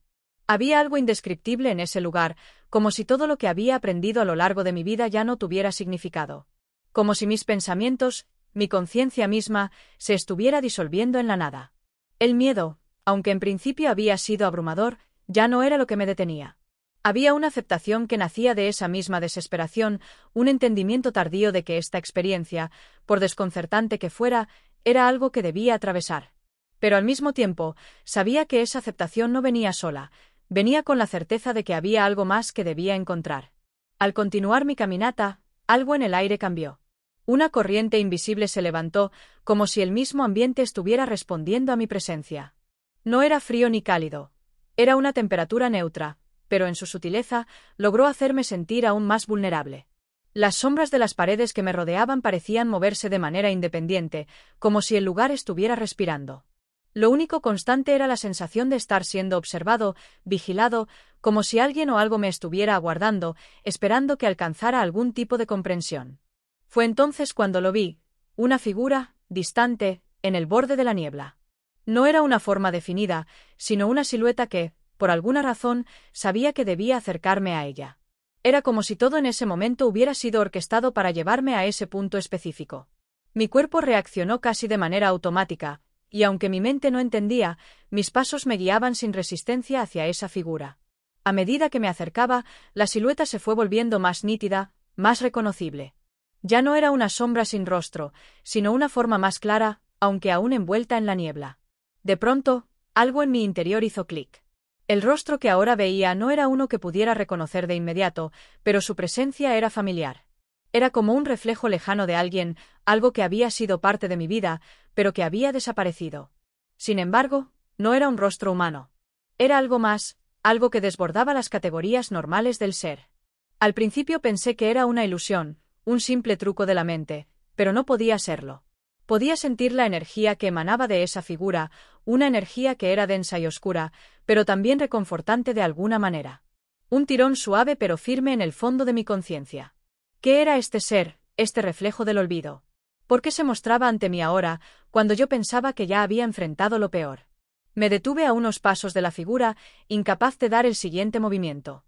A: Había algo indescriptible en ese lugar, como si todo lo que había aprendido a lo largo de mi vida ya no tuviera significado. Como si mis pensamientos, mi conciencia misma, se estuviera disolviendo en la nada. El miedo, aunque en principio había sido abrumador, ya no era lo que me detenía. Había una aceptación que nacía de esa misma desesperación, un entendimiento tardío de que esta experiencia, por desconcertante que fuera, era algo que debía atravesar. Pero al mismo tiempo, sabía que esa aceptación no venía sola, venía con la certeza de que había algo más que debía encontrar. Al continuar mi caminata, algo en el aire cambió. Una corriente invisible se levantó, como si el mismo ambiente estuviera respondiendo a mi presencia. No era frío ni cálido. Era una temperatura neutra, pero en su sutileza logró hacerme sentir aún más vulnerable. Las sombras de las paredes que me rodeaban parecían moverse de manera independiente, como si el lugar estuviera respirando. Lo único constante era la sensación de estar siendo observado, vigilado, como si alguien o algo me estuviera aguardando, esperando que alcanzara algún tipo de comprensión. Fue entonces cuando lo vi, una figura, distante, en el borde de la niebla. No era una forma definida, sino una silueta que, por alguna razón, sabía que debía acercarme a ella. Era como si todo en ese momento hubiera sido orquestado para llevarme a ese punto específico. Mi cuerpo reaccionó casi de manera automática, y aunque mi mente no entendía, mis pasos me guiaban sin resistencia hacia esa figura. A medida que me acercaba, la silueta se fue volviendo más nítida, más reconocible. Ya no era una sombra sin rostro, sino una forma más clara, aunque aún envuelta en la niebla. De pronto, algo en mi interior hizo clic. El rostro que ahora veía no era uno que pudiera reconocer de inmediato, pero su presencia era familiar. Era como un reflejo lejano de alguien, algo que había sido parte de mi vida, pero que había desaparecido. Sin embargo, no era un rostro humano. Era algo más, algo que desbordaba las categorías normales del ser. Al principio pensé que era una ilusión, un simple truco de la mente, pero no podía serlo. Podía sentir la energía que emanaba de esa figura, una energía que era densa y oscura, pero también reconfortante de alguna manera. Un tirón suave pero firme en el fondo de mi conciencia. ¿Qué era este ser, este reflejo del olvido? ¿Por qué se mostraba ante mí ahora, cuando yo pensaba que ya había enfrentado lo peor? Me detuve a unos pasos de la figura, incapaz de dar el siguiente movimiento.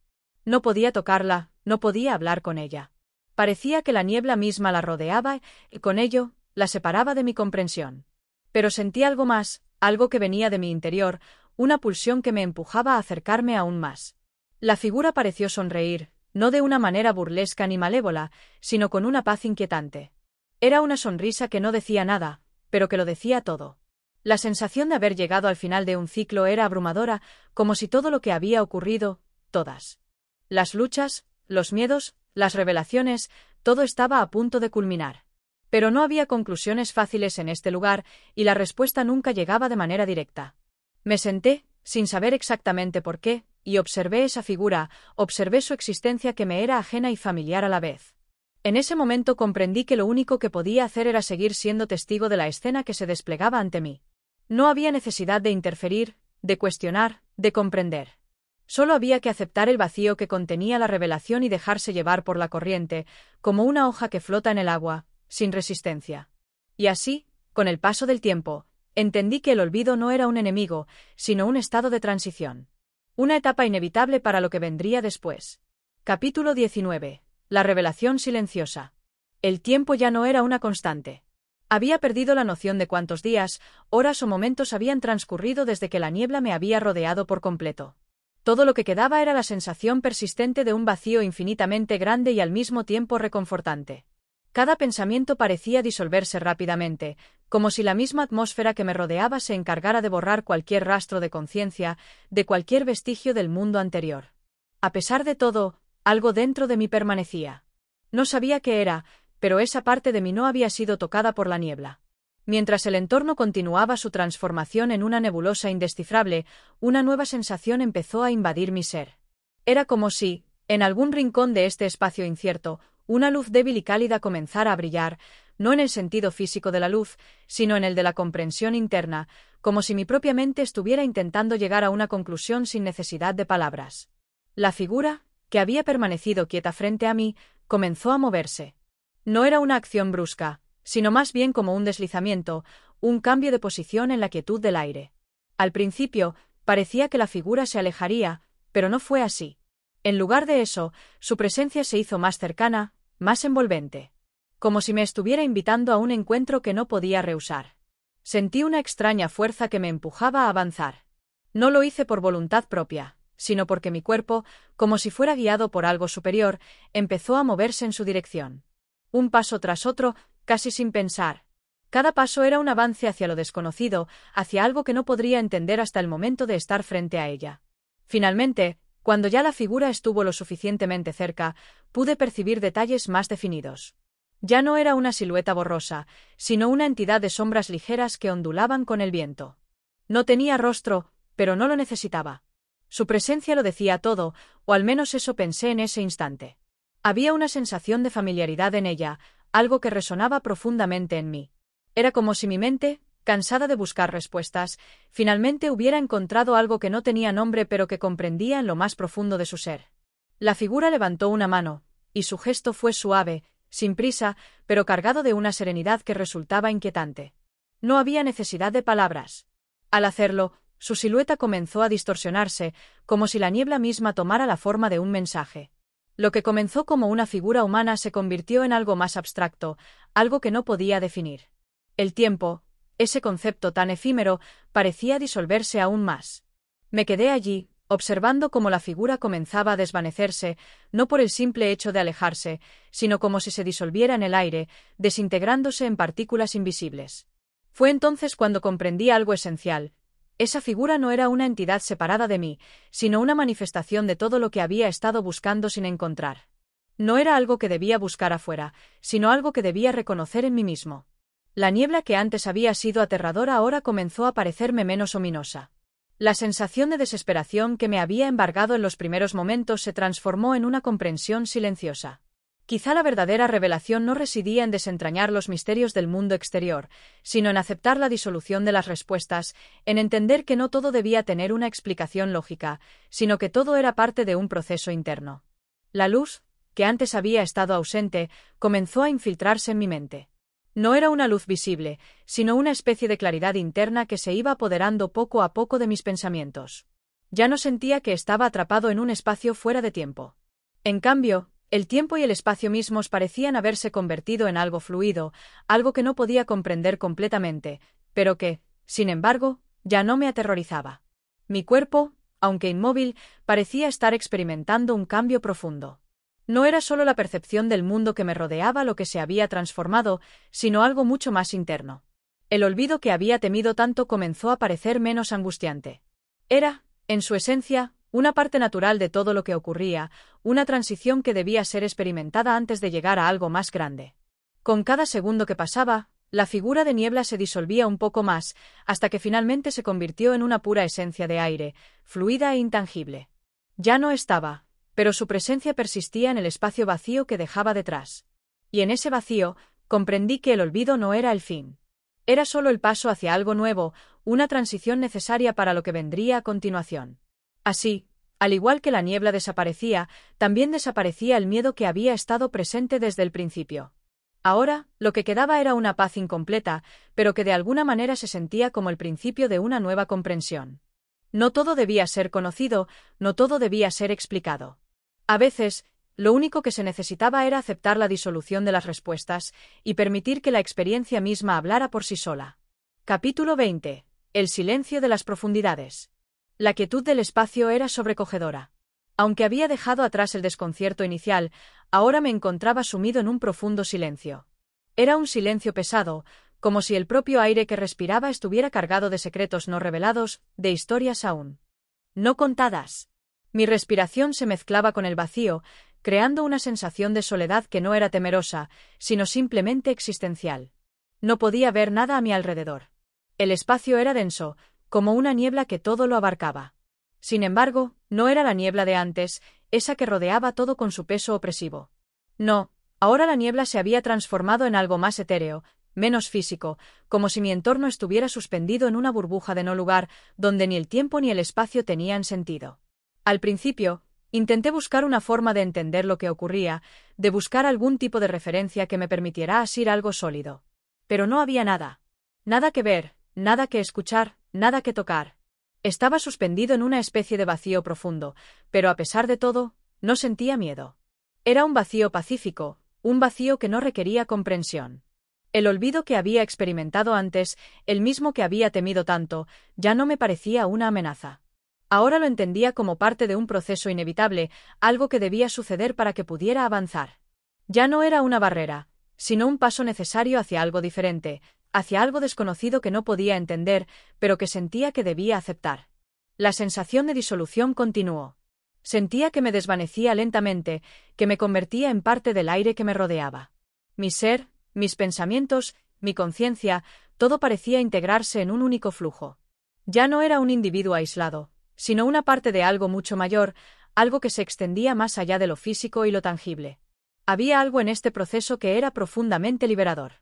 A: No podía tocarla, no podía hablar con ella. Parecía que la niebla misma la rodeaba y, con ello, la separaba de mi comprensión. Pero sentí algo más, algo que venía de mi interior, una pulsión que me empujaba a acercarme aún más. La figura pareció sonreír, no de una manera burlesca ni malévola, sino con una paz inquietante. Era una sonrisa que no decía nada, pero que lo decía todo. La sensación de haber llegado al final de un ciclo era abrumadora, como si todo lo que había ocurrido, todas las luchas, los miedos, las revelaciones, todo estaba a punto de culminar. Pero no había conclusiones fáciles en este lugar, y la respuesta nunca llegaba de manera directa. Me senté, sin saber exactamente por qué, y observé esa figura, observé su existencia que me era ajena y familiar a la vez. En ese momento comprendí que lo único que podía hacer era seguir siendo testigo de la escena que se desplegaba ante mí. No había necesidad de interferir, de cuestionar, de comprender. Solo había que aceptar el vacío que contenía la revelación y dejarse llevar por la corriente, como una hoja que flota en el agua, sin resistencia. Y así, con el paso del tiempo, entendí que el olvido no era un enemigo, sino un estado de transición. Una etapa inevitable para lo que vendría después. Capítulo 19. La revelación silenciosa. El tiempo ya no era una constante. Había perdido la noción de cuántos días, horas o momentos habían transcurrido desde que la niebla me había rodeado por completo. Todo lo que quedaba era la sensación persistente de un vacío infinitamente grande y al mismo tiempo reconfortante. Cada pensamiento parecía disolverse rápidamente, como si la misma atmósfera que me rodeaba se encargara de borrar cualquier rastro de conciencia, de cualquier vestigio del mundo anterior. A pesar de todo, algo dentro de mí permanecía. No sabía qué era, pero esa parte de mí no había sido tocada por la niebla. Mientras el entorno continuaba su transformación en una nebulosa indescifrable, una nueva sensación empezó a invadir mi ser. Era como si, en algún rincón de este espacio incierto, una luz débil y cálida comenzara a brillar, no en el sentido físico de la luz, sino en el de la comprensión interna, como si mi propia mente estuviera intentando llegar a una conclusión sin necesidad de palabras. La figura, que había permanecido quieta frente a mí, comenzó a moverse. No era una acción brusca, sino más bien como un deslizamiento, un cambio de posición en la quietud del aire. Al principio, parecía que la figura se alejaría, pero no fue así. En lugar de eso, su presencia se hizo más cercana, más envolvente. Como si me estuviera invitando a un encuentro que no podía rehusar. Sentí una extraña fuerza que me empujaba a avanzar. No lo hice por voluntad propia, sino porque mi cuerpo, como si fuera guiado por algo superior, empezó a moverse en su dirección. Un paso tras otro, casi sin pensar. Cada paso era un avance hacia lo desconocido, hacia algo que no podría entender hasta el momento de estar frente a ella. Finalmente, cuando ya la figura estuvo lo suficientemente cerca, pude percibir detalles más definidos. Ya no era una silueta borrosa, sino una entidad de sombras ligeras que ondulaban con el viento. No tenía rostro, pero no lo necesitaba. Su presencia lo decía todo, o al menos eso pensé en ese instante. Había una sensación de familiaridad en ella, algo que resonaba profundamente en mí. Era como si mi mente, cansada de buscar respuestas, finalmente hubiera encontrado algo que no tenía nombre pero que comprendía en lo más profundo de su ser. La figura levantó una mano, y su gesto fue suave, sin prisa, pero cargado de una serenidad que resultaba inquietante. No había necesidad de palabras. Al hacerlo, su silueta comenzó a distorsionarse, como si la niebla misma tomara la forma de un mensaje. Lo que comenzó como una figura humana se convirtió en algo más abstracto, algo que no podía definir. El tiempo, ese concepto tan efímero, parecía disolverse aún más. Me quedé allí, observando cómo la figura comenzaba a desvanecerse, no por el simple hecho de alejarse, sino como si se disolviera en el aire, desintegrándose en partículas invisibles. Fue entonces cuando comprendí algo esencial. Esa figura no era una entidad separada de mí, sino una manifestación de todo lo que había estado buscando sin encontrar. No era algo que debía buscar afuera, sino algo que debía reconocer en mí mismo. La niebla que antes había sido aterradora ahora comenzó a parecerme menos ominosa. La sensación de desesperación que me había embargado en los primeros momentos se transformó en una comprensión silenciosa. Quizá la verdadera revelación no residía en desentrañar los misterios del mundo exterior, sino en aceptar la disolución de las respuestas, en entender que no todo debía tener una explicación lógica, sino que todo era parte de un proceso interno. La luz, que antes había estado ausente, comenzó a infiltrarse en mi mente. No era una luz visible, sino una especie de claridad interna que se iba apoderando poco a poco de mis pensamientos. Ya no sentía que estaba atrapado en un espacio fuera de tiempo. En cambio, el tiempo y el espacio mismos parecían haberse convertido en algo fluido, algo que no podía comprender completamente, pero que, sin embargo, ya no me aterrorizaba. Mi cuerpo, aunque inmóvil, parecía estar experimentando un cambio profundo. No era solo la percepción del mundo que me rodeaba lo que se había transformado, sino algo mucho más interno. El olvido que había temido tanto comenzó a parecer menos angustiante. Era, en su esencia, una parte natural de todo lo que ocurría, una transición que debía ser experimentada antes de llegar a algo más grande. Con cada segundo que pasaba, la figura de niebla se disolvía un poco más, hasta que finalmente se convirtió en una pura esencia de aire, fluida e intangible. Ya no estaba, pero su presencia persistía en el espacio vacío que dejaba detrás. Y en ese vacío, comprendí que el olvido no era el fin. Era solo el paso hacia algo nuevo, una transición necesaria para lo que vendría a continuación. Así, al igual que la niebla desaparecía, también desaparecía el miedo que había estado presente desde el principio. Ahora, lo que quedaba era una paz incompleta, pero que de alguna manera se sentía como el principio de una nueva comprensión. No todo debía ser conocido, no todo debía ser explicado. A veces, lo único que se necesitaba era aceptar la disolución de las respuestas y permitir que la experiencia misma hablara por sí sola. Capítulo 20. El silencio de las profundidades. La quietud del espacio era sobrecogedora. Aunque había dejado atrás el desconcierto inicial, ahora me encontraba sumido en un profundo silencio. Era un silencio pesado, como si el propio aire que respiraba estuviera cargado de secretos no revelados, de historias aún no contadas. Mi respiración se mezclaba con el vacío, creando una sensación de soledad que no era temerosa, sino simplemente existencial. No podía ver nada a mi alrededor. El espacio era denso, como una niebla que todo lo abarcaba. Sin embargo, no era la niebla de antes, esa que rodeaba todo con su peso opresivo. No, ahora la niebla se había transformado en algo más etéreo, menos físico, como si mi entorno estuviera suspendido en una burbuja de no lugar, donde ni el tiempo ni el espacio tenían sentido. Al principio, intenté buscar una forma de entender lo que ocurría, de buscar algún tipo de referencia que me permitiera asir algo sólido. Pero no había nada. Nada que ver, nada que escuchar, nada que tocar. Estaba suspendido en una especie de vacío profundo, pero a pesar de todo, no sentía miedo. Era un vacío pacífico, un vacío que no requería comprensión. El olvido que había experimentado antes, el mismo que había temido tanto, ya no me parecía una amenaza. Ahora lo entendía como parte de un proceso inevitable, algo que debía suceder para que pudiera avanzar. Ya no era una barrera, sino un paso necesario hacia algo diferente, hacia algo desconocido que no podía entender, pero que sentía que debía aceptar. La sensación de disolución continuó. Sentía que me desvanecía lentamente, que me convertía en parte del aire que me rodeaba. Mi ser, mis pensamientos, mi conciencia, todo parecía integrarse en un único flujo. Ya no era un individuo aislado, sino una parte de algo mucho mayor, algo que se extendía más allá de lo físico y lo tangible. Había algo en este proceso que era profundamente liberador.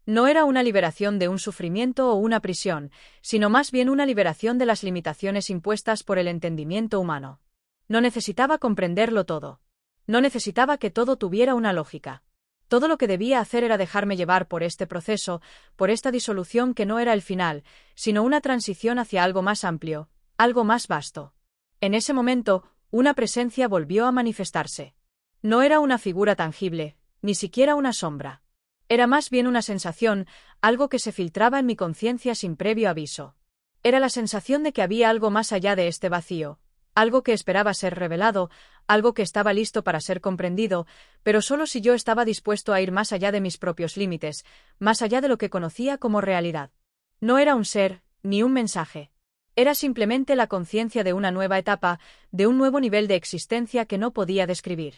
A: No era una liberación de un sufrimiento o una prisión, sino más bien una liberación de las limitaciones impuestas por el entendimiento humano. No necesitaba comprenderlo todo. No necesitaba que todo tuviera una lógica. Todo lo que debía hacer era dejarme llevar por este proceso, por esta disolución que no era el final, sino una transición hacia algo más amplio, algo más vasto. En ese momento, una presencia volvió a manifestarse. No era una figura tangible, ni siquiera una sombra. Era más bien una sensación, algo que se filtraba en mi conciencia sin previo aviso. Era la sensación de que había algo más allá de este vacío, algo que esperaba ser revelado, algo que estaba listo para ser comprendido, pero solo si yo estaba dispuesto a ir más allá de mis propios límites, más allá de lo que conocía como realidad. No era un ser, ni un mensaje. Era simplemente la conciencia de una nueva etapa, de un nuevo nivel de existencia que no podía describir.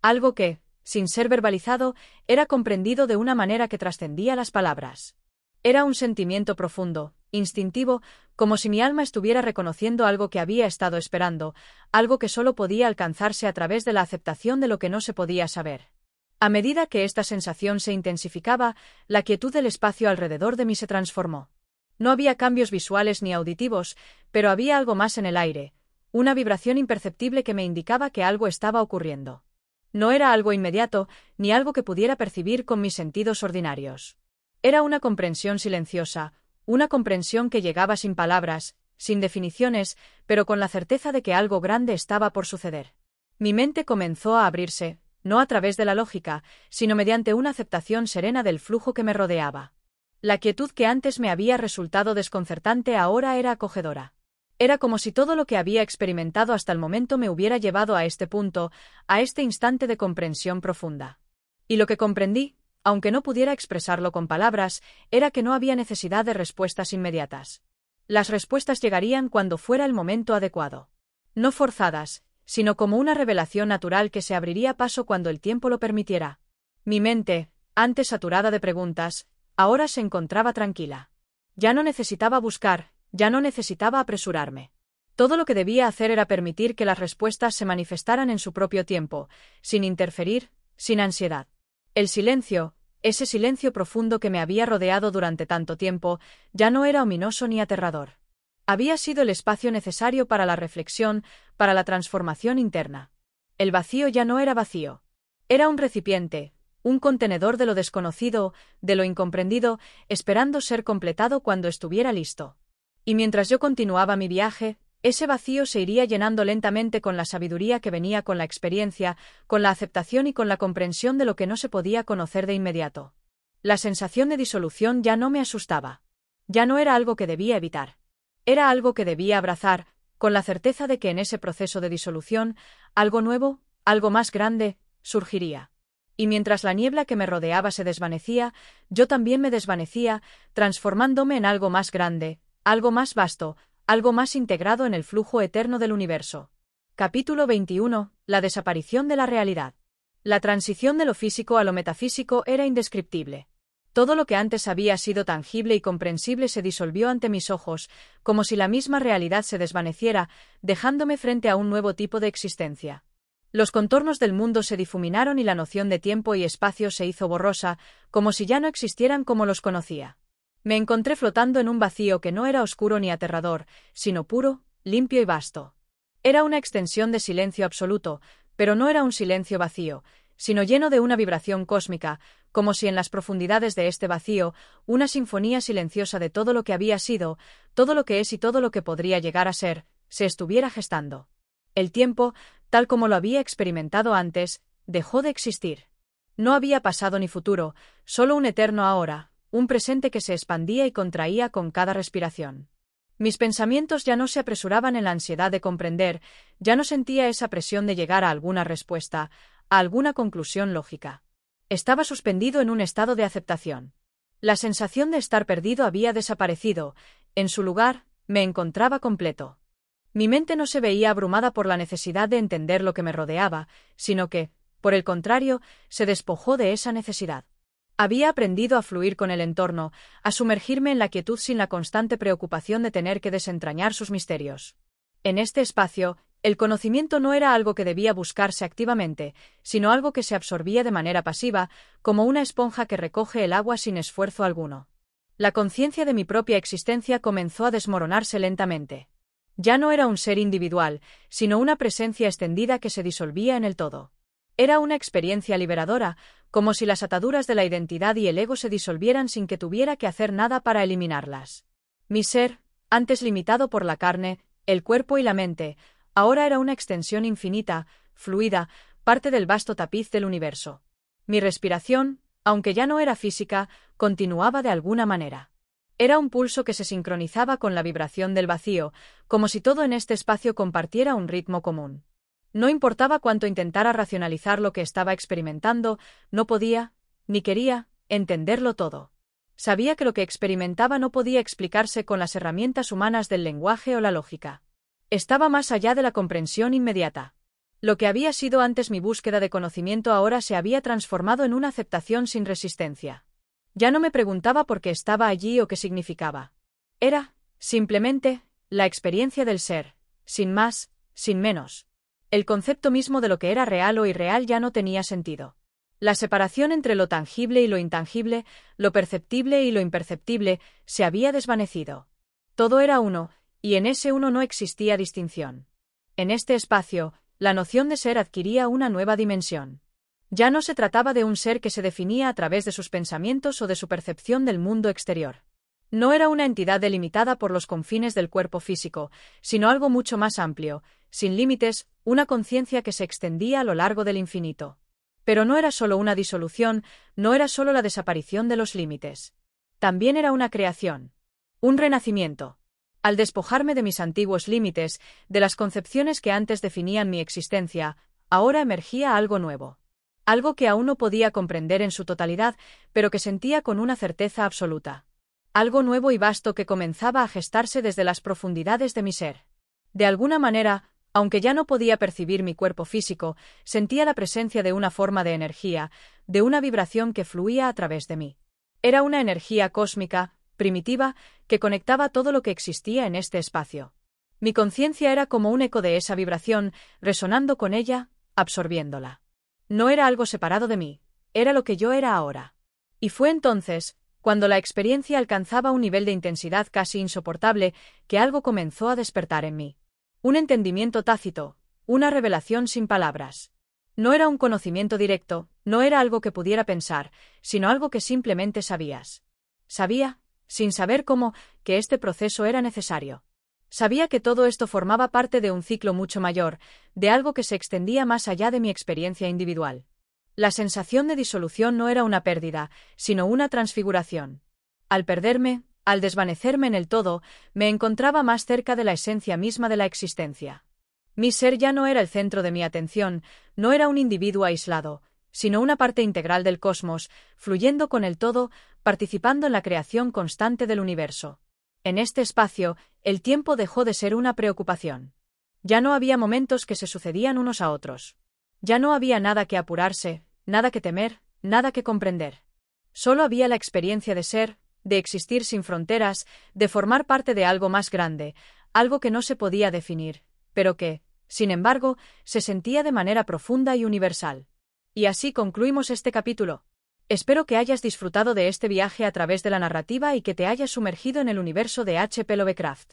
A: Algo que, sin ser verbalizado, era comprendido de una manera que trascendía las palabras. Era un sentimiento profundo, instintivo, como si mi alma estuviera reconociendo algo que había estado esperando, algo que solo podía alcanzarse a través de la aceptación de lo que no se podía saber. A medida que esta sensación se intensificaba, la quietud del espacio alrededor de mí se transformó. No había cambios visuales ni auditivos, pero había algo más en el aire, una vibración imperceptible que me indicaba que algo estaba ocurriendo. No era algo inmediato, ni algo que pudiera percibir con mis sentidos ordinarios. Era una comprensión silenciosa, una comprensión que llegaba sin palabras, sin definiciones, pero con la certeza de que algo grande estaba por suceder. Mi mente comenzó a abrirse, no a través de la lógica, sino mediante una aceptación serena del flujo que me rodeaba. La quietud que antes me había resultado desconcertante ahora era acogedora. Era como si todo lo que había experimentado hasta el momento me hubiera llevado a este punto, a este instante de comprensión profunda. Y lo que comprendí, aunque no pudiera expresarlo con palabras, era que no había necesidad de respuestas inmediatas. Las respuestas llegarían cuando fuera el momento adecuado. No forzadas, sino como una revelación natural que se abriría paso cuando el tiempo lo permitiera. Mi mente, antes saturada de preguntas, ahora se encontraba tranquila. Ya no necesitaba buscar, ya no necesitaba apresurarme. Todo lo que debía hacer era permitir que las respuestas se manifestaran en su propio tiempo, sin interferir, sin ansiedad. El silencio, ese silencio profundo que me había rodeado durante tanto tiempo, ya no era ominoso ni aterrador. Había sido el espacio necesario para la reflexión, para la transformación interna. El vacío ya no era vacío. Era un recipiente, un contenedor de lo desconocido, de lo incomprendido, esperando ser completado cuando estuviera listo. Y mientras yo continuaba mi viaje, ese vacío se iría llenando lentamente con la sabiduría que venía con la experiencia, con la aceptación y con la comprensión de lo que no se podía conocer de inmediato. La sensación de disolución ya no me asustaba. Ya no era algo que debía evitar. Era algo que debía abrazar, con la certeza de que en ese proceso de disolución, algo nuevo, algo más grande, surgiría. Y mientras la niebla que me rodeaba se desvanecía, yo también me desvanecía, transformándome en algo más grande, algo más vasto, algo más integrado en el flujo eterno del universo. Capítulo 21. La desaparición de la realidad. La transición de lo físico a lo metafísico era indescriptible. Todo lo que antes había sido tangible y comprensible se disolvió ante mis ojos, como si la misma realidad se desvaneciera, dejándome frente a un nuevo tipo de existencia. Los contornos del mundo se difuminaron y la noción de tiempo y espacio se hizo borrosa, como si ya no existieran como los conocía. Me encontré flotando en un vacío que no era oscuro ni aterrador, sino puro, limpio y vasto. Era una extensión de silencio absoluto, pero no era un silencio vacío, sino lleno de una vibración cósmica, como si en las profundidades de este vacío, una sinfonía silenciosa de todo lo que había sido, todo lo que es y todo lo que podría llegar a ser, se estuviera gestando. El tiempo, tal como lo había experimentado antes, dejó de existir. No había pasado ni futuro, solo un eterno ahora, un presente que se expandía y contraía con cada respiración. Mis pensamientos ya no se apresuraban en la ansiedad de comprender, ya no sentía esa presión de llegar a alguna respuesta, a alguna conclusión lógica. Estaba suspendido en un estado de aceptación. La sensación de estar perdido había desaparecido, en su lugar, me encontraba completo. Mi mente no se veía abrumada por la necesidad de entender lo que me rodeaba, sino que, por el contrario, se despojó de esa necesidad. Había aprendido a fluir con el entorno, a sumergirme en la quietud sin la constante preocupación de tener que desentrañar sus misterios. En este espacio, el conocimiento no era algo que debía buscarse activamente, sino algo que se absorbía de manera pasiva, como una esponja que recoge el agua sin esfuerzo alguno. La conciencia de mi propia existencia comenzó a desmoronarse lentamente. Ya no era un ser individual, sino una presencia extendida que se disolvía en el todo. Era una experiencia liberadora, como si las ataduras de la identidad y el ego se disolvieran sin que tuviera que hacer nada para eliminarlas. Mi ser, antes limitado por la carne, el cuerpo y la mente, ahora era una extensión infinita, fluida, parte del vasto tapiz del universo. Mi respiración, aunque ya no era física, continuaba de alguna manera. Era un pulso que se sincronizaba con la vibración del vacío, como si todo en este espacio compartiera un ritmo común. No importaba cuánto intentara racionalizar lo que estaba experimentando, no podía, ni quería, entenderlo todo. Sabía que lo que experimentaba no podía explicarse con las herramientas humanas del lenguaje o la lógica. Estaba más allá de la comprensión inmediata. Lo que había sido antes mi búsqueda de conocimiento ahora se había transformado en una aceptación sin resistencia. Ya no me preguntaba por qué estaba allí o qué significaba. Era, simplemente, la experiencia del ser, sin más, sin menos. El concepto mismo de lo que era real o irreal ya no tenía sentido. La separación entre lo tangible y lo intangible, lo perceptible y lo imperceptible, se había desvanecido. Todo era uno, y en ese uno no existía distinción. En este espacio, la noción de ser adquiría una nueva dimensión. Ya no se trataba de un ser que se definía a través de sus pensamientos o de su percepción del mundo exterior. No era una entidad delimitada por los confines del cuerpo físico, sino algo mucho más amplio, sin límites, una conciencia que se extendía a lo largo del infinito. Pero no era solo una disolución, no era solo la desaparición de los límites. También era una creación. Un renacimiento. Al despojarme de mis antiguos límites, de las concepciones que antes definían mi existencia, ahora emergía algo nuevo. Algo que aún no podía comprender en su totalidad, pero que sentía con una certeza absoluta. Algo nuevo y vasto que comenzaba a gestarse desde las profundidades de mi ser. De alguna manera, aunque ya no podía percibir mi cuerpo físico, sentía la presencia de una forma de energía, de una vibración que fluía a través de mí. Era una energía cósmica, primitiva, que conectaba todo lo que existía en este espacio. Mi conciencia era como un eco de esa vibración, resonando con ella, absorbiéndola. No era algo separado de mí, era lo que yo era ahora. Y fue entonces, cuando la experiencia alcanzaba un nivel de intensidad casi insoportable, que algo comenzó a despertar en mí. Un entendimiento tácito, una revelación sin palabras. No era un conocimiento directo, no era algo que pudiera pensar, sino algo que simplemente sabías. Sabía, sin saber cómo, que este proceso era necesario. Sabía que todo esto formaba parte de un ciclo mucho mayor, de algo que se extendía más allá de mi experiencia individual. La sensación de disolución no era una pérdida, sino una transfiguración. Al perderme, al desvanecerme en el todo, me encontraba más cerca de la esencia misma de la existencia. Mi ser ya no era el centro de mi atención, no era un individuo aislado, sino una parte integral del cosmos, fluyendo con el todo, participando en la creación constante del universo. En este espacio, el tiempo dejó de ser una preocupación. Ya no había momentos que se sucedían unos a otros. Ya no había nada que apurarse, nada que temer, nada que comprender. Solo había la experiencia de ser, de existir sin fronteras, de formar parte de algo más grande, algo que no se podía definir, pero que, sin embargo, se sentía de manera profunda y universal. Y así concluimos este capítulo. Espero que hayas disfrutado de este viaje a través de la narrativa y que te hayas sumergido en el universo de H.P. Lovecraft.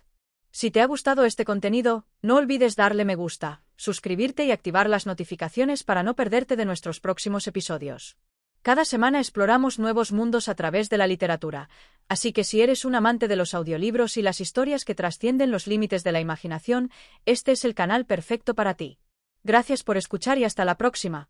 A: Si te ha gustado este contenido, no olvides darle me gusta, suscribirte y activar las notificaciones para no perderte de nuestros próximos episodios. Cada semana exploramos nuevos mundos a través de la literatura, así que si eres un amante de los audiolibros y las historias que trascienden los límites de la imaginación, este es el canal perfecto para ti. Gracias por escuchar y hasta la próxima.